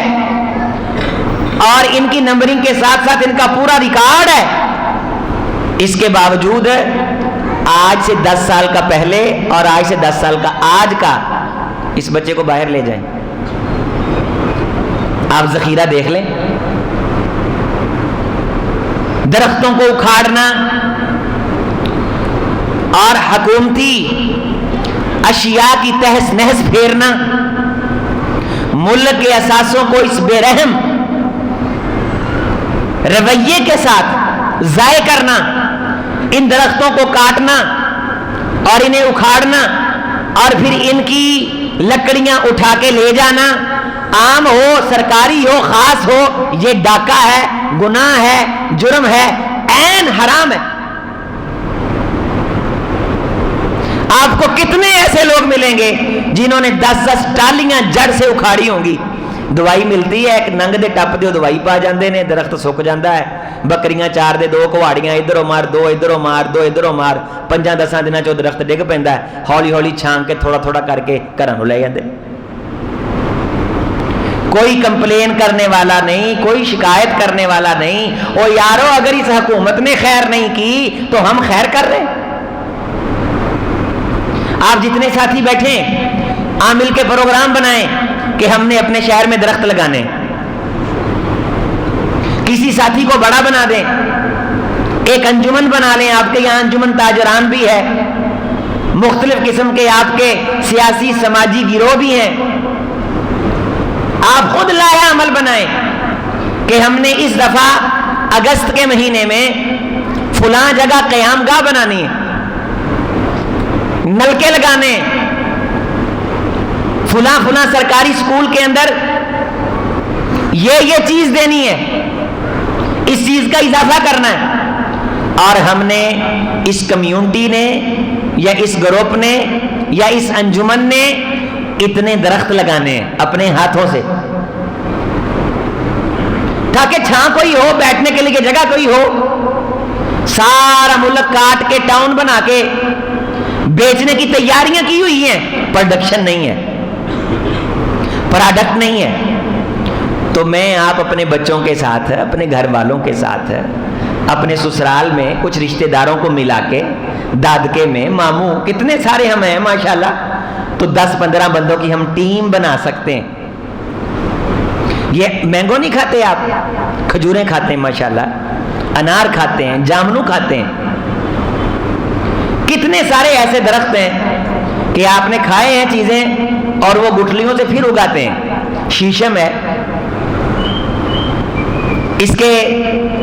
اور ان کی نمبرنگ کے ساتھ ساتھ ان کا پورا ریکارڈ ہے۔ اس کے باوجود آج سے 10 سال کا پہلے اور آج سے 10 سال کا آج کا، اس بچے کو باہر لے جائیں، آپ ذخیرہ دیکھ لیں، درختوں کو اکھاڑنا اور حکومتی اشیاء کی تہس نہس پھیرنا، ملک کے اثاثوں کو اس بے رحم رویے کے ساتھ ضائع کرنا، ان درختوں کو کاٹنا اور انہیں اکھاڑنا اور پھر ان کی لکڑیاں اٹھا کے لے جانا، عام ہو سرکاری ہو خاص ہو، یہ ڈاکہ ہے، گناہ ہے، جرم ہے، عین حرام ہے۔ آپ کو کتنے ایسے لوگ ملیں گے جنہوں نے 10 ٹالیاں جڑ سے اکھاڑی ہوں گی، دوائی ملتی ہے، ایک ننگ دے ٹپ دیو دوائی پا جاندے نے، درخت سک جاندہ ہے، بکریاں چار دے 2 کواڑیاں ادھروں مار، 2 ادھروں مار، 2 ادھروں مار، 5-10 دنوں چ درخت ڈگ پیندا ہے، ہولی ہولی چھان کے تھوڑا تھوڑا کر کے گھراں نوں لے جاندے۔ کوئی کمپلین کرنے والا نہیں، کوئی شکایت کرنے والا نہیں۔ او یارو اگر اس حکومت نے خیر نہیں کی تو ہم خیر کر رہے ہیں۔ آپ جتنے ساتھی بیٹھے آپ مل کے پروگرام بنائیں کہ ہم نے اپنے شہر میں درخت لگانے، کسی ساتھی کو بڑا بنا دیں، ایک انجمن بنا لیں. آپ کے یہاں انجمن تاجران بھی ہے, مختلف قسم کے آپ کے سیاسی سماجی گروہ بھی ہیں. آپ خود لایا عمل بنائیں کہ ہم نے اس دفعہ اگست کے مہینے میں فلاں جگہ قیام گاہ بنانی ہے, نلکے لگانے, فلاں فلاں سرکاری سکول کے اندر یہ چیز دینی ہے, اس چیز کا اضافہ کرنا ہے. اور ہم نے اس کمیونٹی نے یا اس گروپ نے یا اس انجمن نے اتنے درخت لگانے ہیں اپنے ہاتھوں سے, تاکہ چھاں کوئی ہو, بیٹھنے کے لیے جگہ کوئی ہو. سارا ملک کاٹ کے ٹاؤن بنا کے بیچنے کی تیاریاں کی ہوئی ہیں, پروڈکشن نہیں ہے, پروڈکٹ نہیں ہے. تو میں آپ اپنے بچوں کے ساتھ, اپنے گھر والوں کے ساتھ, اپنے سسرال میں کچھ رشتہ داروں کو ملا کے, دادکے میں, ماموں, کتنے سارے ہم ہیں ماشاءاللہ, تو 10-15 بندوں کی ہم ٹیم بنا سکتے ہیں. یہ مینگو نہیں کھاتے آپ, کھجوریں کھاتے ہیں ماشاءاللہ, انار کھاتے ہیں, جامنو کھاتے ہیں. کتنے سارے ایسے درخت ہیں کہ آپ نے کھائے ہیں چیزیں اور وہ گٹھلیوں سے پھر اگاتے ہیں. شیشم ہے, اس کے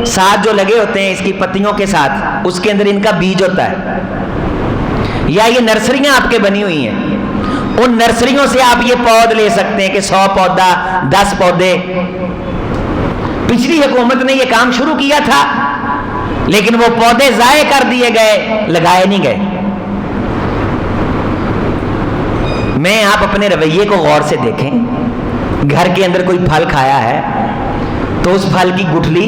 ساتھ جو لگے ہوتے ہیں, اس کی پتیوں کے ساتھ, اس کے اندر ان کا بیج ہوتا ہے. یا یہ نرسریاں آپ کے بنی ہوئی ہیں, ان نرسریوں سے آپ یہ پود لے سکتے ہیں کہ 100 پودا, 10 پودے. پچھلی حکومت نے یہ کام شروع کیا تھا, لیکن وہ پودے ضائع کر دیے گئے, لگائے نہیں گئے. میں آپ اپنے رویے کو غور سے دیکھیں. گھر کے اندر کوئی پھل کھایا ہے تو اس پھل کی گٹھلی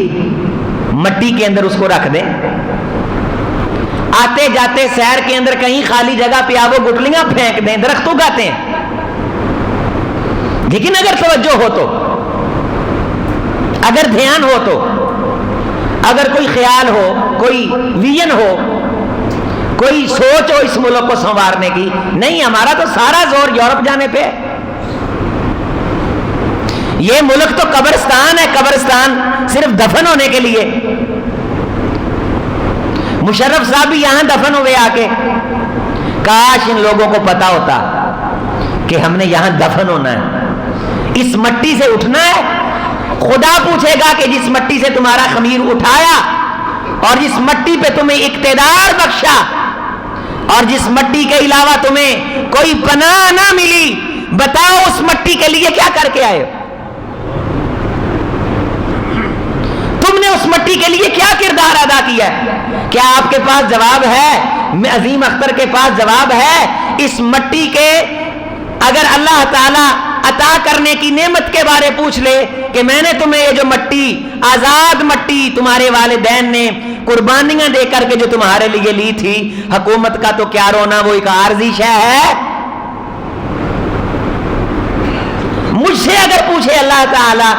مٹی کے اندر اس کو رکھ دیں. آتے جاتے سیر کے اندر کہیں خالی جگہ پہ آپ وہ گٹھلیاں پھینک دیں, درخت اگاتے ہیں. لیکن اگر توجہ ہو تو, اگر دھیان ہو تو, اگر کوئی خیال ہو, کوئی ویژن ہو, کوئی سوچ ہو اس ملک کو سنوارنے کی. نہیں, ہمارا تو سارا زور یورپ جانے پہ ہے. یہ ملک تو قبرستان ہے, قبرستان صرف دفن ہونے کے لیے. مشرف صاحب بھی یہاں دفن ہوئے آ کے. کاش ان لوگوں کو پتا ہوتا کہ ہم نے یہاں دفن ہونا ہے, اس مٹی سے اٹھنا ہے. خدا پوچھے گا کہ جس مٹی سے تمہارا خمیر اٹھایا اور جس مٹی پہ تمہیں اقتدار بخشا اور جس مٹی کے علاوہ تمہیں کوئی پناہ نہ ملی, بتاؤ اس مٹی کے لیے کیا کر کے آئے ہو؟ تم نے اس مٹی کے لیے کیا کردار ادا کیا ہے؟ کیا آپ کے پاس جواب ہے؟ عظیم اختر کے پاس جواب ہے؟ اس مٹی کے اگر اللہ تعالی عطا کرنے کی نعمت کے بارے پوچھ لے کہ میں نے تمہیں یہ جو مٹی, آزاد مٹی تمہارے والدین نے قربانیاں دے کر کے جو تمہارے لیے لی تھی, حکومت کا تو کیا رونا, وہ ایک عارضی شے ہے. مجھ سے اگر پوچھے اللہ تعالی,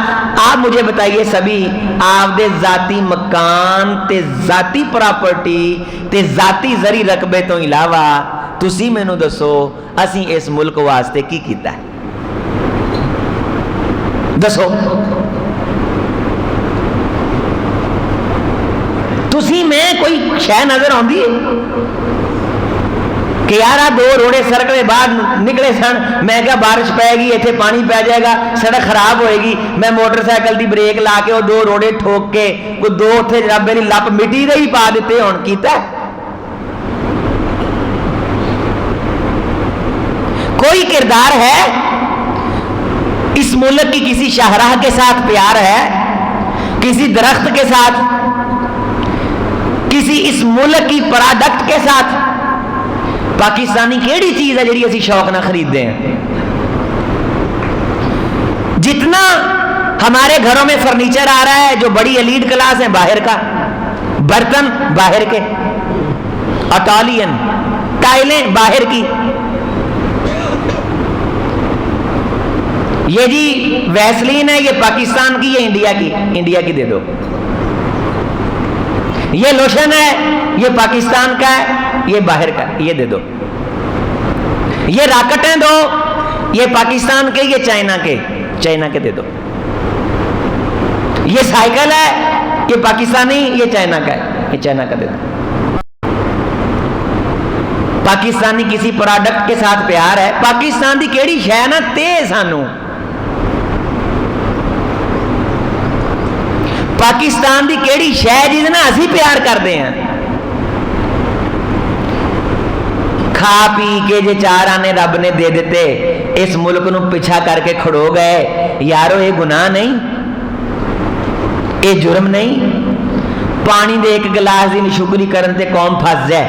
آپ مجھے بتائیے سبھی آپ دے ذاتی مکان تے ذاتی پراپرٹی تے ذاتی زری رقبے تو علاوہ تسی مینوں دسو اسی اس ملک واسطے کی کیتا ہے؟ دسو. تسی میں کوئی شے نظر آندی ہے کہ یارا 2 روڑے سڑک میں باہر نکلے سن, میں کہا بارش پائے گی, ایتھے پانی پی جائے گا, سڑک خراب ہوئے گی, میں موٹر سائیکل دی بریک لا کے وہ 2 روڑے ٹھوک کے کوئی 2 اتھے جناب میری لپ مٹی دے ہی پا دیتے ہون کیتا ہے؟ کوئی کردار ہے؟ اس ملک کی کسی شاہراہ کے ساتھ پیار ہے, کسی درخت کے ساتھ, کسی اس ملک کی پروڈکٹ کے ساتھ؟ پاکستانی کیڑی چیز ہے جڑی اسی شوق نہ خریدتے ہیں؟ جتنا ہمارے گھروں میں فرنیچر آ رہا ہے جو بڑی ایلیٹ کلاس ہے, باہر کا, برتن باہر کے, اٹالین, ٹائلیں باہر کی. یہ جی ویسلین ہے, یہ پاکستان کی, یہ انڈیا کی, انڈیا کی دے دو. یہ لوشن ہے, یہ پاکستان کا ہے, یہ باہر کا, یہ دے دو. یہ راکٹیں دو, یہ پاکستان کے, یہ چائنا کے, چائنا کے دے دو. یہ سائیکل ہے, یہ پاکستانی, یہ چائنا کا ہے, یہ چائنا کا دیتا. پاکستانی کسی پروڈکٹ کے ساتھ پیار ہے, پاکستان دی کیڑی شے نا تے سانو, پاکستان دی کیڑی شے جس نا اسی پیار کرتے ہیں. کھا پی کے جے چار آنے رب نے دے دیتے, اس ملک نو پیچھا کر کے کھڑو گئے, یارو یہ گناہ نہیں, یہ جرم نہیں. پانی دے ایک گلاس دی نشکری کرن تے قوم پھس جائے,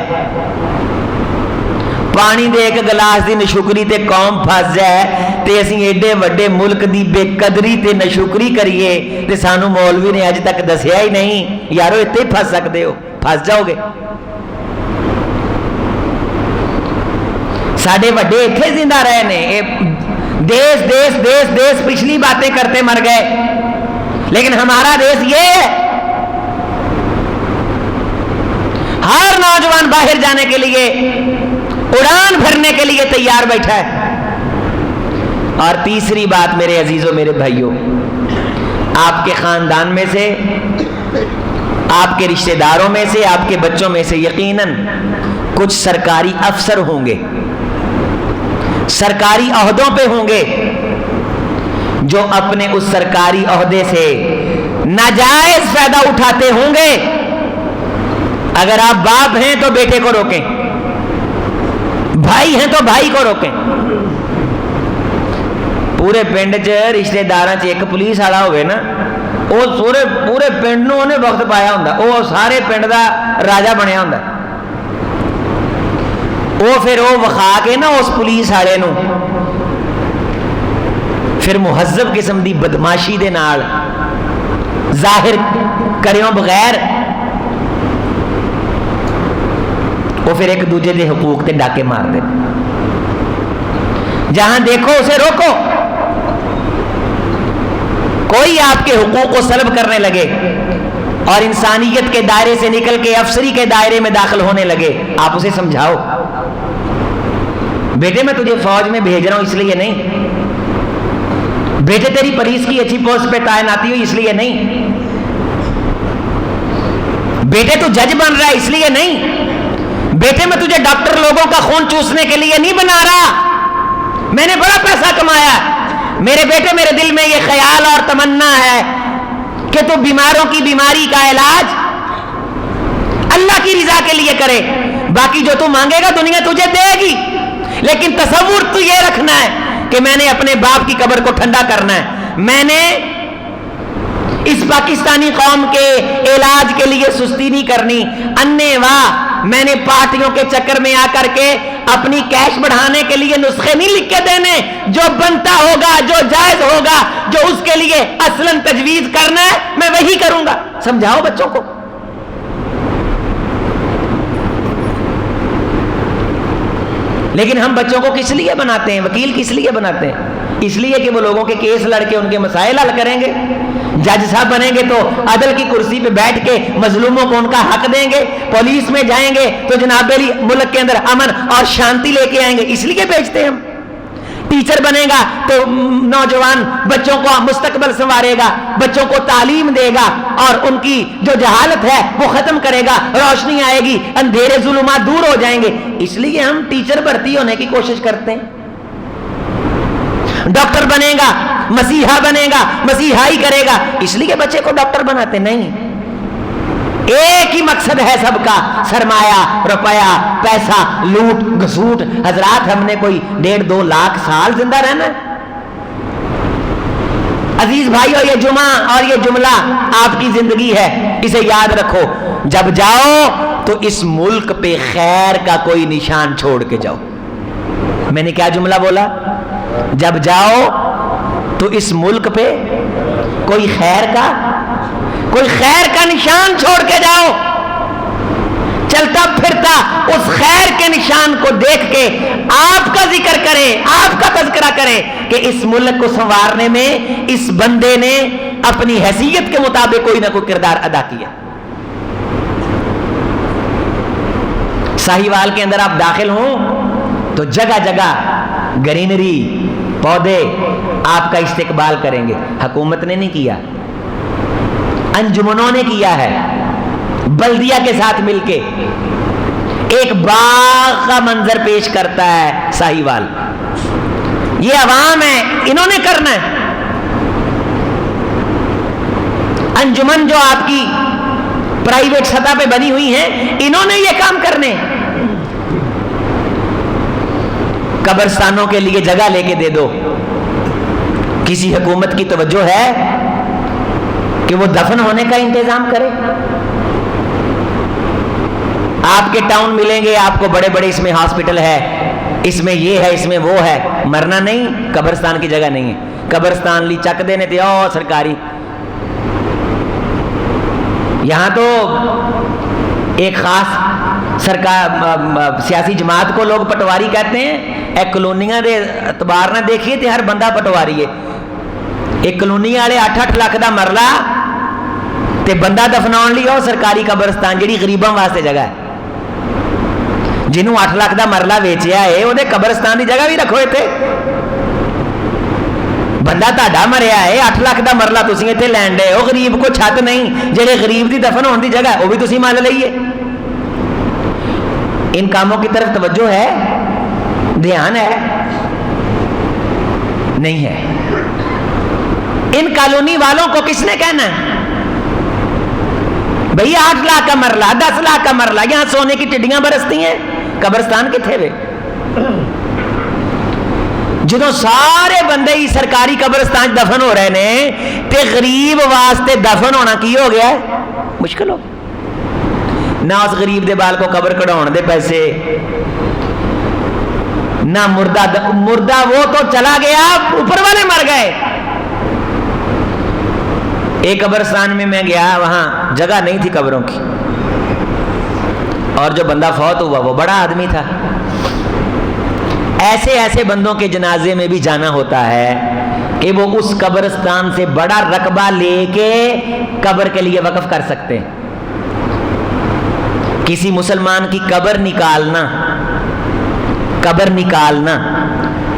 پانی دے ایک گلاس دی نشکری تے قوم پھس جائے, تے اسی ایڈے وڈے ملک دی بے قدری تے نشکری کریے تے سانو مولوی نے اج تک دسیا ہی نہیں. یارو اتنے ہی پھس سکتے ہو, پھس جاؤ گے. ساڈے وڈے اتنے زندہ رہے نے, دیس دیس دیس دیس پچھلی باتیں کرتے مر گئے, لیکن ہمارا دیس یہ ہے ہر نوجوان باہر جانے کے لیے, اڑان بھرنے کے لیے تیار بیٹھا ہے. اور تیسری بات میرے عزیزوں, میرے بھائیوں, آپ کے خاندان میں سے, آپ کے رشتہ داروں میں سے, آپ کے بچوں میں سے یقیناً کچھ سرکاری افسر ہوں گے, سرکاری عہدوں پہ ہوں گے, جو اپنے اس سرکاری عہدے سے ناجائز فائدہ اٹھاتے ہوں گے. اگر آپ باپ ہیں تو بیٹے کو روکیں, بھائی ہیں تو بھائی کو روکیں. پورے پنڈ چ رشتے دار ایک پولیس والا ہوئے نا, وہ پورے پنڈ نو انہیں وقت پایا ہوں, وہ سارے پنڈ دا راجا بنیا ہوں. وہ پھر وہ وکھا کے نا اس پولیس والے نو پھر مہذب قسم دی بدماشی دے نال ظاہر کریوں بغیر وہ پھر ایک دوجے دے حقوق تے ڈاکے مار دے. جہاں دیکھو اسے روکو. کوئی آپ کے حقوق کو سلب کرنے لگے اور انسانیت کے دائرے سے نکل کے افسری کے دائرے میں داخل ہونے لگے, آپ اسے سمجھاؤ. بیٹے میں تجھے فوج میں بھیج رہا ہوں اس لیے نہیں, بیٹے تیری پولیس کی اچھی پوسٹ پہ تعیناتی ہوئی اس لیے نہیں, بیٹے تو جج بن رہا ہے اس لیے نہیں, بیٹے میں تجھے ڈاکٹر لوگوں کا خون چوسنے کے لیے نہیں بنا رہا. میں نے بڑا پیسہ کمایا, میرے بیٹے میرے دل میں یہ خیال اور تمنا ہے کہ تو بیماروں کی بیماری کا علاج اللہ کی رضا کے لیے کرے, باقی جو تو مانگے گا دنیا تجھے دے گی. لیکن تصور تو یہ رکھنا ہے کہ میں نے اپنے باپ کی قبر کو ٹھنڈا کرنا ہے, میں نے اس پاکستانی قوم کے علاج کے لیے سستی نہیں کرنی. انے واہ, میں نے پارٹیوں کے چکر میں آ کر کے اپنی کیش بڑھانے کے لیے نسخے نہیں لکھ کے دینے. جو بنتا ہوگا, جو جائز ہوگا, جو اس کے لیے اصلاً تجویز کرنا ہے میں وہی کروں گا. سمجھاؤ بچوں کو. لیکن ہم بچوں کو کس لیے بناتے ہیں, وکیل کس لیے بناتے ہیں؟ اس لیے کہ وہ لوگوں کے کیس لڑ کے ان کے مسائل حل کریں گے. جج صاحب بنیں گے تو عدل کی کرسی پہ بیٹھ کے مظلوموں کو ان کا حق دیں گے. پولیس میں جائیں گے تو جناب علی ملک کے اندر امن اور شانتی لے کے آئیں گے. اس لیے بھیجتے ہیں ہم. ٹیچر بنے گا تو نوجوان بچوں کو مستقبل سنوارے گا, بچوں کو تعلیم دے گا اور ان کی جو جہالت ہے وہ ختم کرے گا, روشنی آئے گی, اندھیرے ظلمات دور ہو جائیں گے. اس لیے ہم ٹیچر بھرتی ہونے کی کوشش کرتے ہیں. ڈاکٹر بنے گا, مسیحا بنے گا, مسیحائی کرے گا, اس لیے بچے کو ڈاکٹر بناتے نہیں. ایک ہی مقصد ہے سب کا, سرمایہ, روپیہ, پیسہ, لوٹ گھسوٹ. حضرات ہم نے کوئی 1.5-2 لاکھ سال زندہ رہنا ہے. عزیز بھائیو, یہ جمعہ اور یہ جملہ آپ کی زندگی ہے, اسے یاد رکھو. جب جاؤ تو اس ملک پہ خیر کا کوئی نشان چھوڑ کے جاؤ. میں نے کیا جملہ بولا؟ جب جاؤ تو اس ملک پہ کوئی خیر کا نشان چھوڑ کے جاؤ. چلتا پھرتا اس خیر کے نشان کو دیکھ کے آپ کا ذکر کرے, آپ کا تذکرہ کرے کہ اس ملک کو سنوارنے میں اس بندے نے اپنی حیثیت کے مطابق کوئی نہ کوئی کردار ادا کیا. ساہیوال کے اندر آپ داخل ہوں تو جگہ جگہ گرینری, پودے آپ کا استقبال کریں گے. حکومت نے نہیں کیا, انجمنوں نے کیا ہے, بلدیہ کے ساتھ مل کے ایک باغ کا منظر پیش کرتا ہے ساہیوال. یہ عوام ہے, انہوں نے کرنا ہے. انجمن جو آپ کی پرائیویٹ سطح پہ بنی ہوئی ہیں, انہوں نے یہ کام کرنے. قبرستانوں کے لیے جگہ لے کے دے دو. کسی حکومت کی توجہ ہے کہ وہ دفن ہونے کا انتظام کرے؟ آپ کے ٹاؤن ملیں گے آپ کو بڑے بڑے, اس میں ہاسپٹل ہے, اس میں یہ ہے, اس میں وہ ہے. مرنا نہیں, قبرستان کی جگہ نہیں ہے. قبرستان لی چک دینے تھے او سرکاری. یہاں تو ایک خاص سرکار سیاسی جماعت کو لوگ پٹواری کہتے ہیں. ایک کلونیاں دے اعتبار نہ دیکھیے تے ہر بندہ پٹواری ہے. ایک کلونی والے 8-8 لاکھ دا مرلہ تے بندہ دفناؤن لی او سرکاری قبرستان جڑی غریباں واسطے جگہ ہے. جنہوں 8 لاکھ دا مرلہ ویچیا ہے وہ دے قبرستان دی جگہ بھی رکھو ایتھے. بندہ تہاڈا مریا ہے, 8 لاکھ دا مرلہ تسی ایتھے لین دے ہو. غریب کو چھت نہیں, جڑے غریب دی دفن ہون دی جگہ ہے وہ بھی تسی مال لئیے. ان کاموں کی طرف توجہ ہے, دھیان ہے؟ نہیں ہے. ان کالونی والوں کو کس نے کہنا ہے بھئی 8 لاکھ کا مرلہ, 10 لاکھ کا مرلہ, یہاں سونے کی ٹڈیاں برستی ہیں, قبرستان کتھے وے؟ جدوں سارے بندے ہی سرکاری قبرستان دفن ہو رہے نے تے غریب واسطے دفن ہونا کی ہو گیا ہے؟ مشکل ہو. نہ اس غریب دے بال کو قبر کڑھاؤن دے پیسے, نہ مردہ وہ تو چلا گیا, اوپر والے مر گئے. ایک قبرستان میں گیا, وہاں جگہ نہیں تھی قبروں کی, اور جو بندہ فوت ہوا وہ بڑا آدمی تھا. ایسے بندوں کے جنازے میں بھی جانا ہوتا ہے کہ وہ اس قبرستان سے بڑا رقبہ لے کے قبر کے لیے وقف کر سکتے ہیں. کسی مسلمان کی قبر نکالنا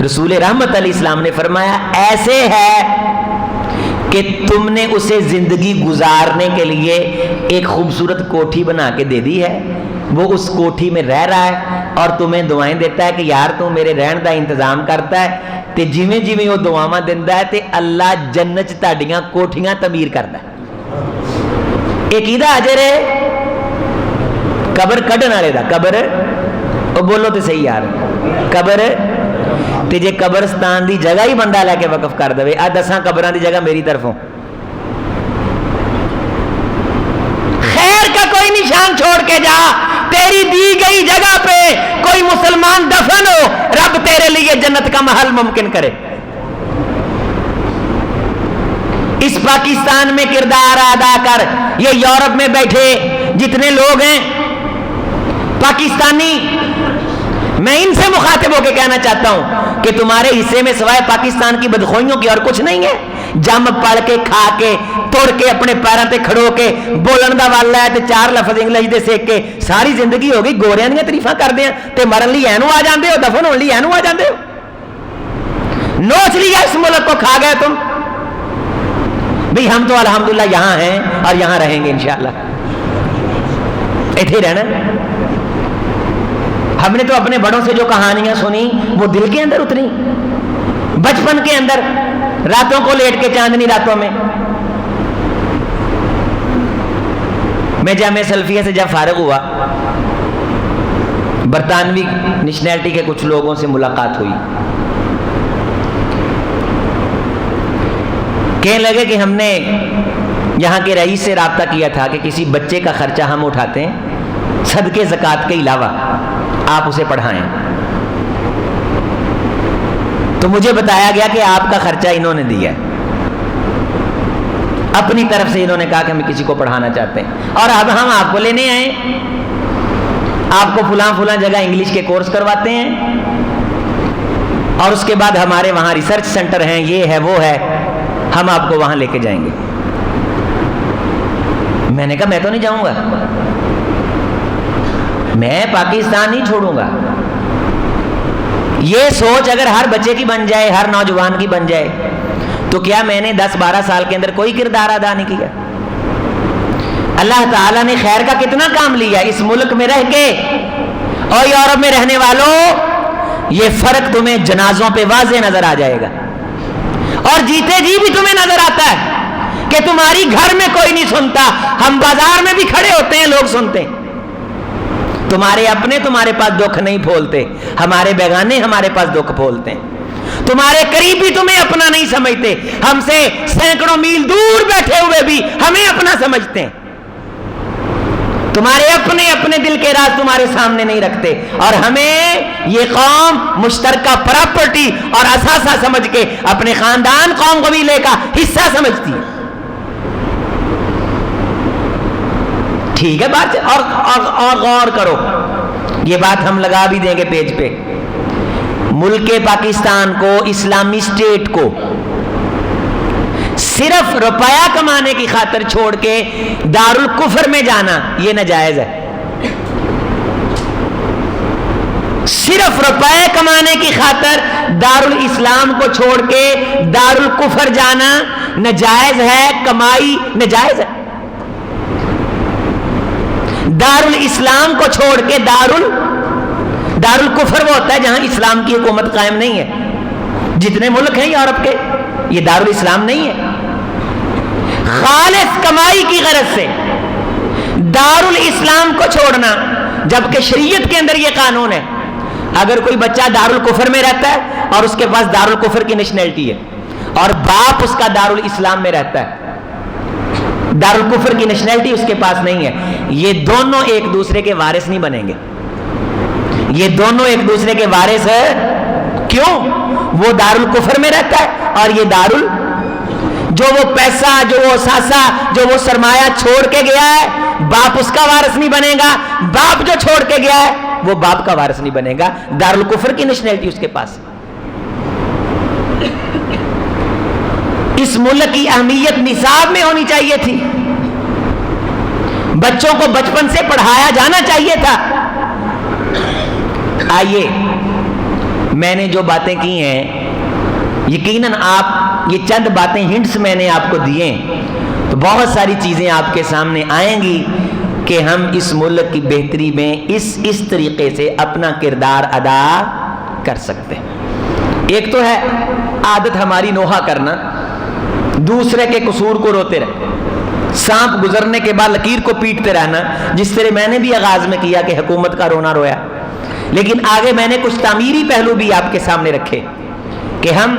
رسول رحمت علیہ السلام نے فرمایا ایسے ہے کہ تم نے اسے زندگی گزارنے کے لیے ایک خوبصورت کوٹھی بنا کے دے دی ہے, وہ اس کوٹھی میں رہ رہا ہے اور تمہیں دعائیں دیتا ہے کہ یار تو میرے رہن دا انتظام کرتا ہے, تے جویں جویں وہ دعاواں دیندا ہے تے اللہ جنت تہاڈیاں کوٹھیاں تعمیر کردا ہے. ایک ایدا اجر ہے قبر کڈن والے دا. قبر او بولو تے صحیح یار, قبر تے جے قبرستان دی جگہ ہی بندہ لے کے وقف کر دے, 10 قبراں دی جگہ میری طرفوں, خیر کا کوئی نشان چھوڑ کے جا, تیری دی گئی جگہ پہ کوئی مسلمان دفن ہو, رب تیرے لیے جنت کا محل ممکن کرے. اس پاکستان میں کردار ادا کر. یہ یورپ میں بیٹھے جتنے لوگ ہیں پاکستانی, میں ان سے مخاطب ہو کے کہنا چاہتا ہوں کہ تمہارے حصے میں سوائے پاکستان کی بدخوئیوں کی اور کچھ نہیں ہے. جم پڑھ کے کھا کے توڑ کے اپنے پیروں تے کھڑو کے بولن دا والا ہے تے 4 لفظ انگلش دے سیکھ کے ساری زندگی ہو گئی گوریاں دیاں تعریفاں کردے ہیں تے مرن لی اینو آ جاندے ہو, دفن ہون لی اینو آ جاندے ہو. نوچ لیا اس ملک کو, کھا گئے تم. بھئی ہم تو الحمدللہ یہاں ہیں اور یہاں رہیں گے انشاءاللہ, ایتھے رہنا. ہم نے تو اپنے بڑوں سے جو کہانیاں سنی وہ دل کے اندر اتری, بچپن کے اندر, راتوں کو لیٹ کے چاندنی راتوں میں. میں جامعہ سلفیہ سے جب فارغ ہوا, برطانوی نیشنلٹی کے کچھ لوگوں سے ملاقات ہوئی. کہنے لگے کہ ہم نے یہاں کے رئیس سے رابطہ کیا تھا کہ کسی بچے کا خرچہ ہم اٹھاتے ہیں, صدقے زکوٰۃ کے علاوہ آپ اسے پڑھائیں. تو مجھے بتایا گیا کہ آپ کا خرچہ انہوں نے دیا ہے, اپنی طرف سے انہوں نے کہا کہ ہم کسی کو پڑھانا چاہتے ہیں اور اب ہم آپ کو لینے آئے, آپ کو فلاں جگہ انگلش کے کورس کرواتے ہیں اور اس کے بعد ہمارے وہاں ریسرچ سینٹر ہیں, یہ ہے وہ ہے, ہم آپ کو وہاں لے کے جائیں گے. میں نے کہا میں تو نہیں جاؤں گا, میں پاکستان نہیں چھوڑوں گا. یہ سوچ اگر ہر بچے کی بن جائے, ہر نوجوان کی بن جائے, تو کیا میں نے 10-12 سال کے اندر کوئی کردار ادا نہیں کیا؟ اللہ تعالیٰ نے خیر کا کتنا کام لیا اس ملک میں رہ کے. اور یورپ میں رہنے والوں یہ فرق تمہیں جنازوں پہ واضح نظر آ جائے گا, اور جیتے جی بھی تمہیں نظر آتا ہے کہ تمہاری گھر میں کوئی نہیں سنتا, ہم بازار میں بھی کھڑے ہوتے ہیں لوگ سنتے ہیں. تمہارے اپنے تمہارے پاس دکھ نہیں پھولتے, ہمارے بیگانے ہمارے پاس دکھ پھولتے ہیں. تمہارے قریبی تمہیں اپنا نہیں سمجھتے, ہم سے سینکڑوں میل دور بیٹھے ہوئے بھی ہمیں اپنا سمجھتے ہیں. تمہارے اپنے دل کے راز تمہارے سامنے نہیں رکھتے, اور ہمیں یہ قوم مشترکہ پراپرٹی اور اثاثہ سمجھ کے اپنے خاندان قوم قبیلے کا حصہ سمجھتی ہے. ٹھیک ہے بات, اور غور کرو, یہ بات ہم لگا بھی دیں گے پیج پہ. ملک پاکستان کو, اسلامی اسٹیٹ کو صرف روپیہ کمانے کی خاطر چھوڑ کے دارالکفر میں جانا یہ ناجائز ہے. صرف روپے کمانے کی خاطر دارالاسلام کو چھوڑ کے دارالکفر جانا ناجائز ہے, کمائی ناجائز ہے. دارالاسلام کو چھوڑ کے دارالکفر وہ ہوتا ہے جہاں اسلام کی حکومت قائم نہیں ہے. جتنے ملک ہیں یورپ کے, یہ دارالاسلام نہیں ہے. خالص کمائی کی غرض سے دارالاسلام کو چھوڑنا, جبکہ شریعت کے اندر یہ قانون ہے, اگر کوئی بچہ دارالکفر میں رہتا ہے اور اس کے پاس دارالکفر کی نیشنلٹی ہے اور باپ اس کا دارالاسلام میں رہتا ہے, دارالکفر کی نیشنلٹی اس کے پاس نہیں ہے, یہ دونوں ایک دوسرے کے وارث نہیں بنیں گے. یہ دونوں ایک دوسرے کے وارث ہے. کیوں؟ وہ دارالکفر میں رہتا ہے اور یہ جو وہ پیسہ, جو وہ اثاثہ, جو وہ سرمایہ چھوڑ کے گیا ہے, باپ اس کا وارث نہیں بنے گا. باپ جو چھوڑ کے گیا ہے وہ باپ کا وارث نہیں بنے گا, دارالکفر کی نیشنلٹی اس کے پاس. اس ملک کی اہمیت نصاب میں ہونی چاہیے تھی, بچوں کو بچپن سے پڑھایا جانا چاہیے تھا. آئیے, میں نے جو باتیں کی ہیں یقیناً آپ یہ چند باتیں ہنٹس میں نے آپ کو دیے, تو بہت ساری چیزیں آپ کے سامنے آئیں گی کہ ہم اس ملک کی بہتری میں اس طریقے سے اپنا کردار ادا کر سکتے ہیں. ایک تو ہے عادت ہماری نوحہ کرنا, دوسرے کے قصور کو روتے رہے, سانپ گزرنے کے بعد لکیر کو پیٹتے رہنا, جس طرح میں نے بھی آغاز میں کیا کہ حکومت کا رونا رویا. لیکن آگے میں نے کچھ تعمیری پہلو بھی آپ کے سامنے رکھے کہ ہم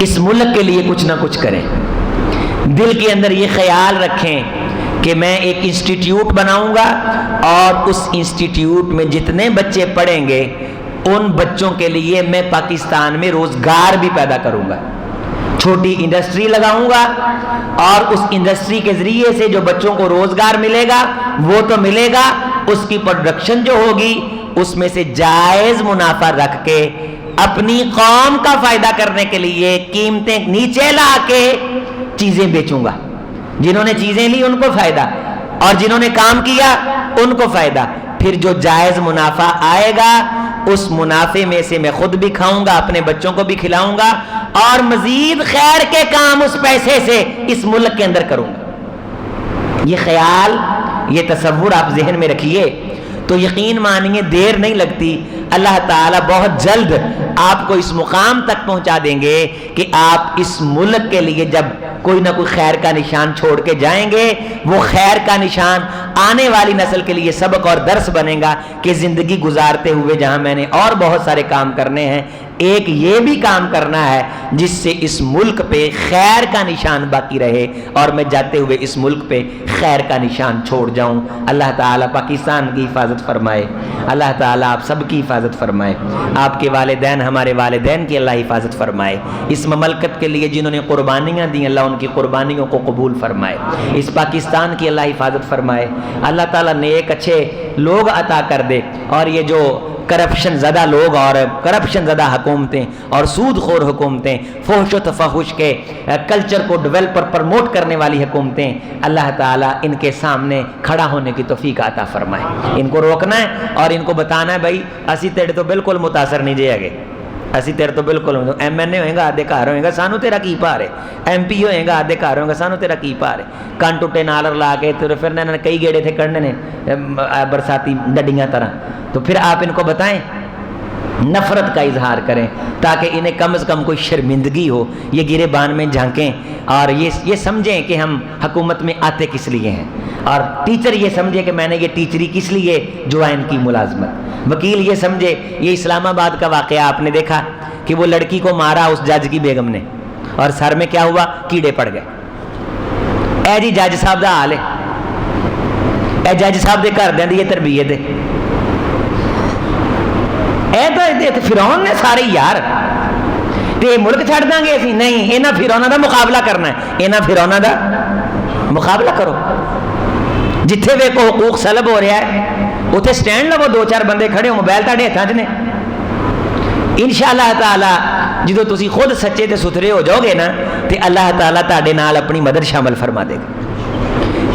اس ملک کے لیے کچھ نہ کچھ کریں. دل کے اندر یہ خیال رکھیں کہ میں ایک انسٹیٹیوٹ بناؤں گا اور اس انسٹیٹیوٹ میں جتنے بچے پڑھیں گے ان بچوں کے لیے میں پاکستان میں روزگار بھی پیدا کروں گا. چھوٹی انڈسٹری لگاؤں گا اور اس انڈسٹری کے ذریعے سے جو بچوں کو روزگار ملے گا وہ تو ملے گا, اس کی پروڈکشن جو ہوگی اس میں سے جائز منافع رکھ کے اپنی قوم کا فائدہ کرنے کے لیے قیمتیں نیچے لا کے چیزیں بیچوں گا. جنہوں نے چیزیں لی ان کو فائدہ, اور جنہوں نے کام کیا ان کو فائدہ. پھر جو جائز منافع آئے گا اس منافع میں سے میں خود بھی کھاؤں گا, اپنے بچوں کو بھی کھلاؤں گا, اور مزید خیر کے کام اس پیسے سے اس ملک کے اندر کروں گا. یہ خیال, یہ تصور آپ ذہن میں رکھیے تو یقین مانیے دیر نہیں لگتی, اللہ تعالیٰ بہت جلد آپ کو اس مقام تک پہنچا دیں گے کہ آپ اس ملک کے لیے جب کوئی نہ کوئی خیر کا نشان چھوڑ کے جائیں گے, وہ خیر کا نشان آنے والی نسل کے لیے سبق اور درس بنے گا کہ زندگی گزارتے ہوئے جہاں میں نے اور بہت سارے کام کرنے ہیں, ایک یہ بھی کام کرنا ہے جس سے اس ملک پہ خیر کا نشان باقی رہے اور میں جاتے ہوئے اس ملک پہ خیر کا نشان چھوڑ جاؤں. اللہ تعالیٰ پاکستان کی حفاظت فرمائے, اللہ تعالیٰ آپ سب کی حفاظت فرمائے, آپ کے والدین ہمارے والدین کی اللہ حفاظت فرمائے. اس مملکت کے لیے جنہوں نے قربانیاں دیں اللہ ان کی قربانیوں کو قبول فرمائے. اس پاکستان کی اللہ حفاظت فرمائے. اللہ تعالیٰ نیک اچھے لوگ عطا کر دے, اور یہ جو کرپشن زدہ لوگ اور کرپشن زدہ حکومتیں اور سود خور حکومتیں, فحش و تفحش کے کلچر کو ڈیولپ اور پرموٹ کرنے والی حکومتیں, اللہ تعالیٰ ان کے سامنے کھڑا ہونے کی توفیق عطا فرمائے. ان کو روکنا ہے اور ان کو بتانا ہے بھائی اسی تیرے تو بالکل متاثر نہیں جائے گے, اسی تیرے تو بالکل MNA ہوئے گا آدھے گھر ہوئے گا سانو تیرا کی پار ہے, MP ہوئے گا آدھے گھر ہوئے گا سانو تیرا کی پار ہے. کن ٹوٹے نالر لا کے پھر کئی گیڑے تھے کرنے نے برساتی ڈڈیاں طرح. تو پھر آپ ان کو بتائیں, نفرت کا اظہار کریں تاکہ انہیں کم از کم کوئی شرمندگی ہو, یہ گرے بان میں جھانکیں اور یہ سمجھیں کہ ہم حکومت میں آتے کس لیے ہیں, اور ٹیچر یہ سمجھے کہ میں نے یہ ٹیچری کس لیے جوائن کی ملازمت. وکیل یہ سمجھے, یہ اسلام آباد کا واقعہ آپ نے دیکھا کہ وہ لڑکی کو مارا اس جج کی بیگم نے, اور سر میں کیا ہوا, کیڑے پڑ گئے. اے جی جج صاحب دا حال ہے, اے جج صاحب دے گھر دیں دی یہ تربیت ہے. اے تو فرعون نے سارے یار تے ملک چھڑ دیں گے اسی نہیں, انہاں فرعوناں دا مقابلہ کرنا ہے, انہاں فرعوناں دا مقابلہ کرو. جتھے وے کو حقوق سلب ہو رہا ہے اتنے سٹینڈ لو, 2-4 بندے کھڑے ہو, موبائل تاڑے ہاتھاں 'چ نے. انشاءاللہ تعالی جدو تسی خود سچے تے ستھرے ہو جاؤ گے نا تے اللہ تعالیٰ تاڑے نال اپنی مدد شامل فرما دے گا.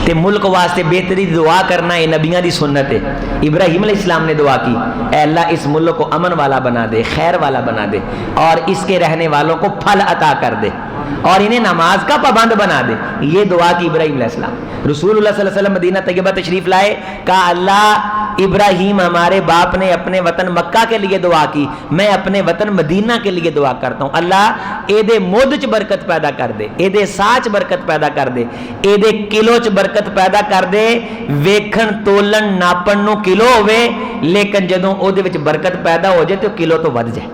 تے ملک واسطے بہتری دعا کرنا یہ نبیاں دی سنت ہے. ابراہیم علیہ السلام نے دعا کی, اے اللہ اس ملک کو امن والا بنا دے, خیر والا بنا دے, اور اس کے رہنے والوں کو پھل عطا کر دے, اور انہیں نماز کا پابند بنا دے. یہ دعا کی ابراہیم علیہ السلام. رسول اللہ صلی اللہ علیہ وسلم مدینہ طیبہ تشریف لائے, کہا اللہ ابراہیم ہمارے باپ نے اپنے وطن مکہ کے لیے دعا کی, میں اپنے وطن مدینہ کے لیے دعا کرتا ہوں, اللہ اے دے مد چ برکت پیدا کر دے, اے دے ساچ برکت پیدا کر دے, اے دے کلو چ برکت پیدا کر دے. ویکھن تولن ناپن نو کلو ہوئے لیکن جدوں او دے وچ برکت پیدا ہو جائے تو کلو تو ود جائے.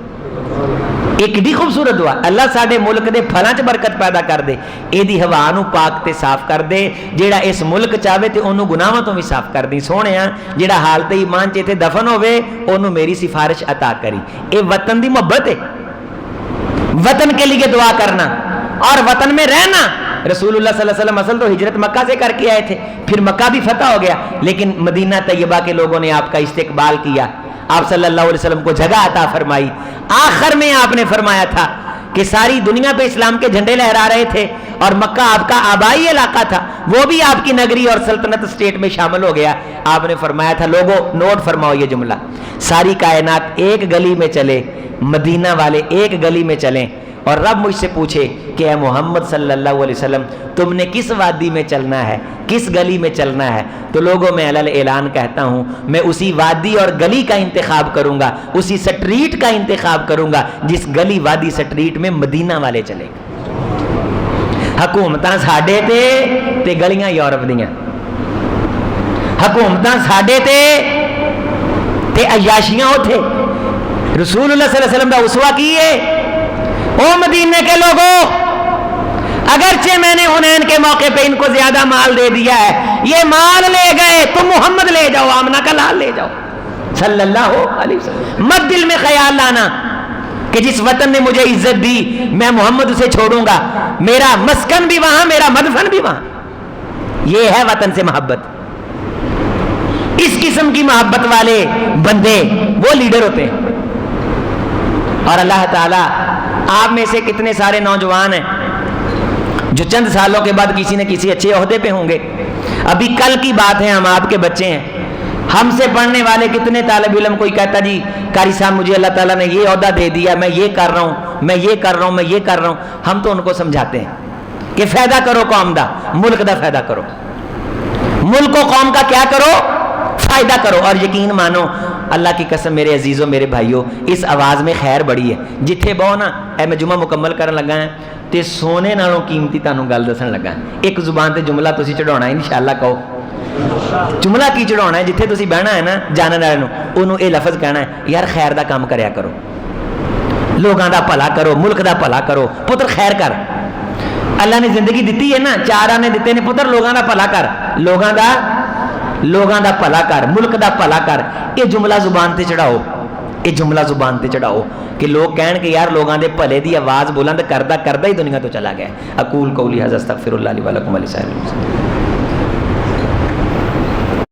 ایک کڈی خوبصورت دعا, اللہ ساڈے ملک دے پھلاں چ برکت پیدا کر دے, اے دی ہوا نو پاک تے صاف کر دے, جیڑا اس ملک چاہے تے اونوں گناہاں تو بھی صاف کر دی. سونےا جیڑا حالت ایمان چ تے دفن ہوے اونوں میری سفارش عطا کری. اے وطن دی محبت ہے, وطن کے لیے دعا کرنا اور وطن میں رہنا. رسول اللہ صلی اللہ علیہ وسلم اصل تو ہجرت مکہ سے کر کے آئے تھے, پھر مکہ بھی فتح ہو گیا, لیکن مدینہ طیبہ کے لوگوں نے آپ کا استقبال کیا, آپ صلی اللہ علیہ وسلم کو جگہ عطا فرمائی. آخر میں آپ نے فرمایا تھا کہ ساری دنیا پہ اسلام کے جھنڈے لہرا رہے تھے اور مکہ آپ کا آبائی علاقہ تھا, وہ بھی آپ کی نگری اور سلطنت اسٹیٹ میں شامل ہو گیا. آپ نے فرمایا تھا لوگوں نوٹ فرماؤ یہ جملہ, ساری کائنات ایک گلی میں چلے, مدینہ والے ایک گلی میں چلیں, اور رب مجھ سے پوچھے کہ اے محمد صلی اللہ علیہ وسلم تم نے کس وادی میں چلنا ہے, کس گلی میں چلنا ہے, تو لوگوں میں علل اعلان کہتا ہوں میں اسی وادی اور گلی کا انتخاب کروں گا, اسی سٹریٹ کا انتخاب کروں گا جس گلی وادی سٹریٹ میں مدینہ والے چلے گا. حکومتاں ساڈے تے گلیاں یورپ دیاں, حکومتاں ساڈے تے عیاشیاں اوتھے. رسول اللہ صلی اللہ علیہ وسلم دا اسوہ کی ہے, او مدینے کے لوگوں اگرچہ میں نے حنین کے موقع پہ ان کو زیادہ مال دے دیا ہے, یہ مال لے گئے تم محمد لے جاؤ, آمنہ کا لال لے جاؤ صلی اللہ علیہ وسلم. مت دل میں خیال لانا کہ جس وطن نے مجھے عزت دی میں محمد اسے چھوڑوں گا, میرا مسکن بھی وہاں, میرا مدفن بھی وہاں. یہ ہے وطن سے محبت. اس قسم کی محبت والے بندے وہ لیڈر ہوتے ہیں. اور اللہ تعالیٰ آپ میں سے کتنے سارے نوجوان ہیں جو چند سالوں کے بعد کسی نہ کسی اچھے عہدے پہ ہوں گے. ابھی کل کی بات ہے, ہم آپ کے بچے ہیں, ہم سے پڑھنے والے کتنے طالب علم کوئی کہتا جی قاری صاحب مجھے اللہ تعالیٰ نے یہ عہدہ دے دیا, میں یہ کر رہا ہوں, میں یہ کر رہا ہوں, میں یہ کر رہا ہوں. ہم تو ان کو سمجھاتے ہیں کہ فائدہ کرو قوم دا, ملک دا فائدہ کرو, ملک و قوم کا کیا کرو, فائدہ کرو. اور یقین مانو اللہ کی قسم میرے عزیزوں میرے بھائیوں, اس آواز میں خیر بڑی ہے. جتھے بہو نا, اے میں جمعہ مکمل کرن لگا ہے تے سونے نالوں قیمتی تانوں گل دسن لگا. ایک زبان تے جملہ تسی چڑھاਉਣਾ ہے انشاءاللہ, کہو جملہ کی چڑھاਉਣਾ ہے, جتھے تسی بہنا ہے نا جانن والے نوں اونوں اے لفظ کہنا ہے, یار خیر دا کام کریا کرو, لوگاں دا بھلا کرو, ملک دا بھلا کرو, پتر خیر کر. اللہ نے زندگی دیتی ہے نا, چار آنے دیتے نے پتر, لوگاں دا بھلا کر, لوگاں دا بھلا کر, ملک دا بھلا کر. یہ جملہ زبان تے چڑھاؤ, یہ جملہ زبان تے چڑھاؤ کہ لوگ کہن کہ یار لوگاں دے بھلے دی آواز بلند کردہ ہی دنیا تو چلا گیا. اقول قولی ھذا استغفر اللہ لی ولکم ولسائر المسلمین.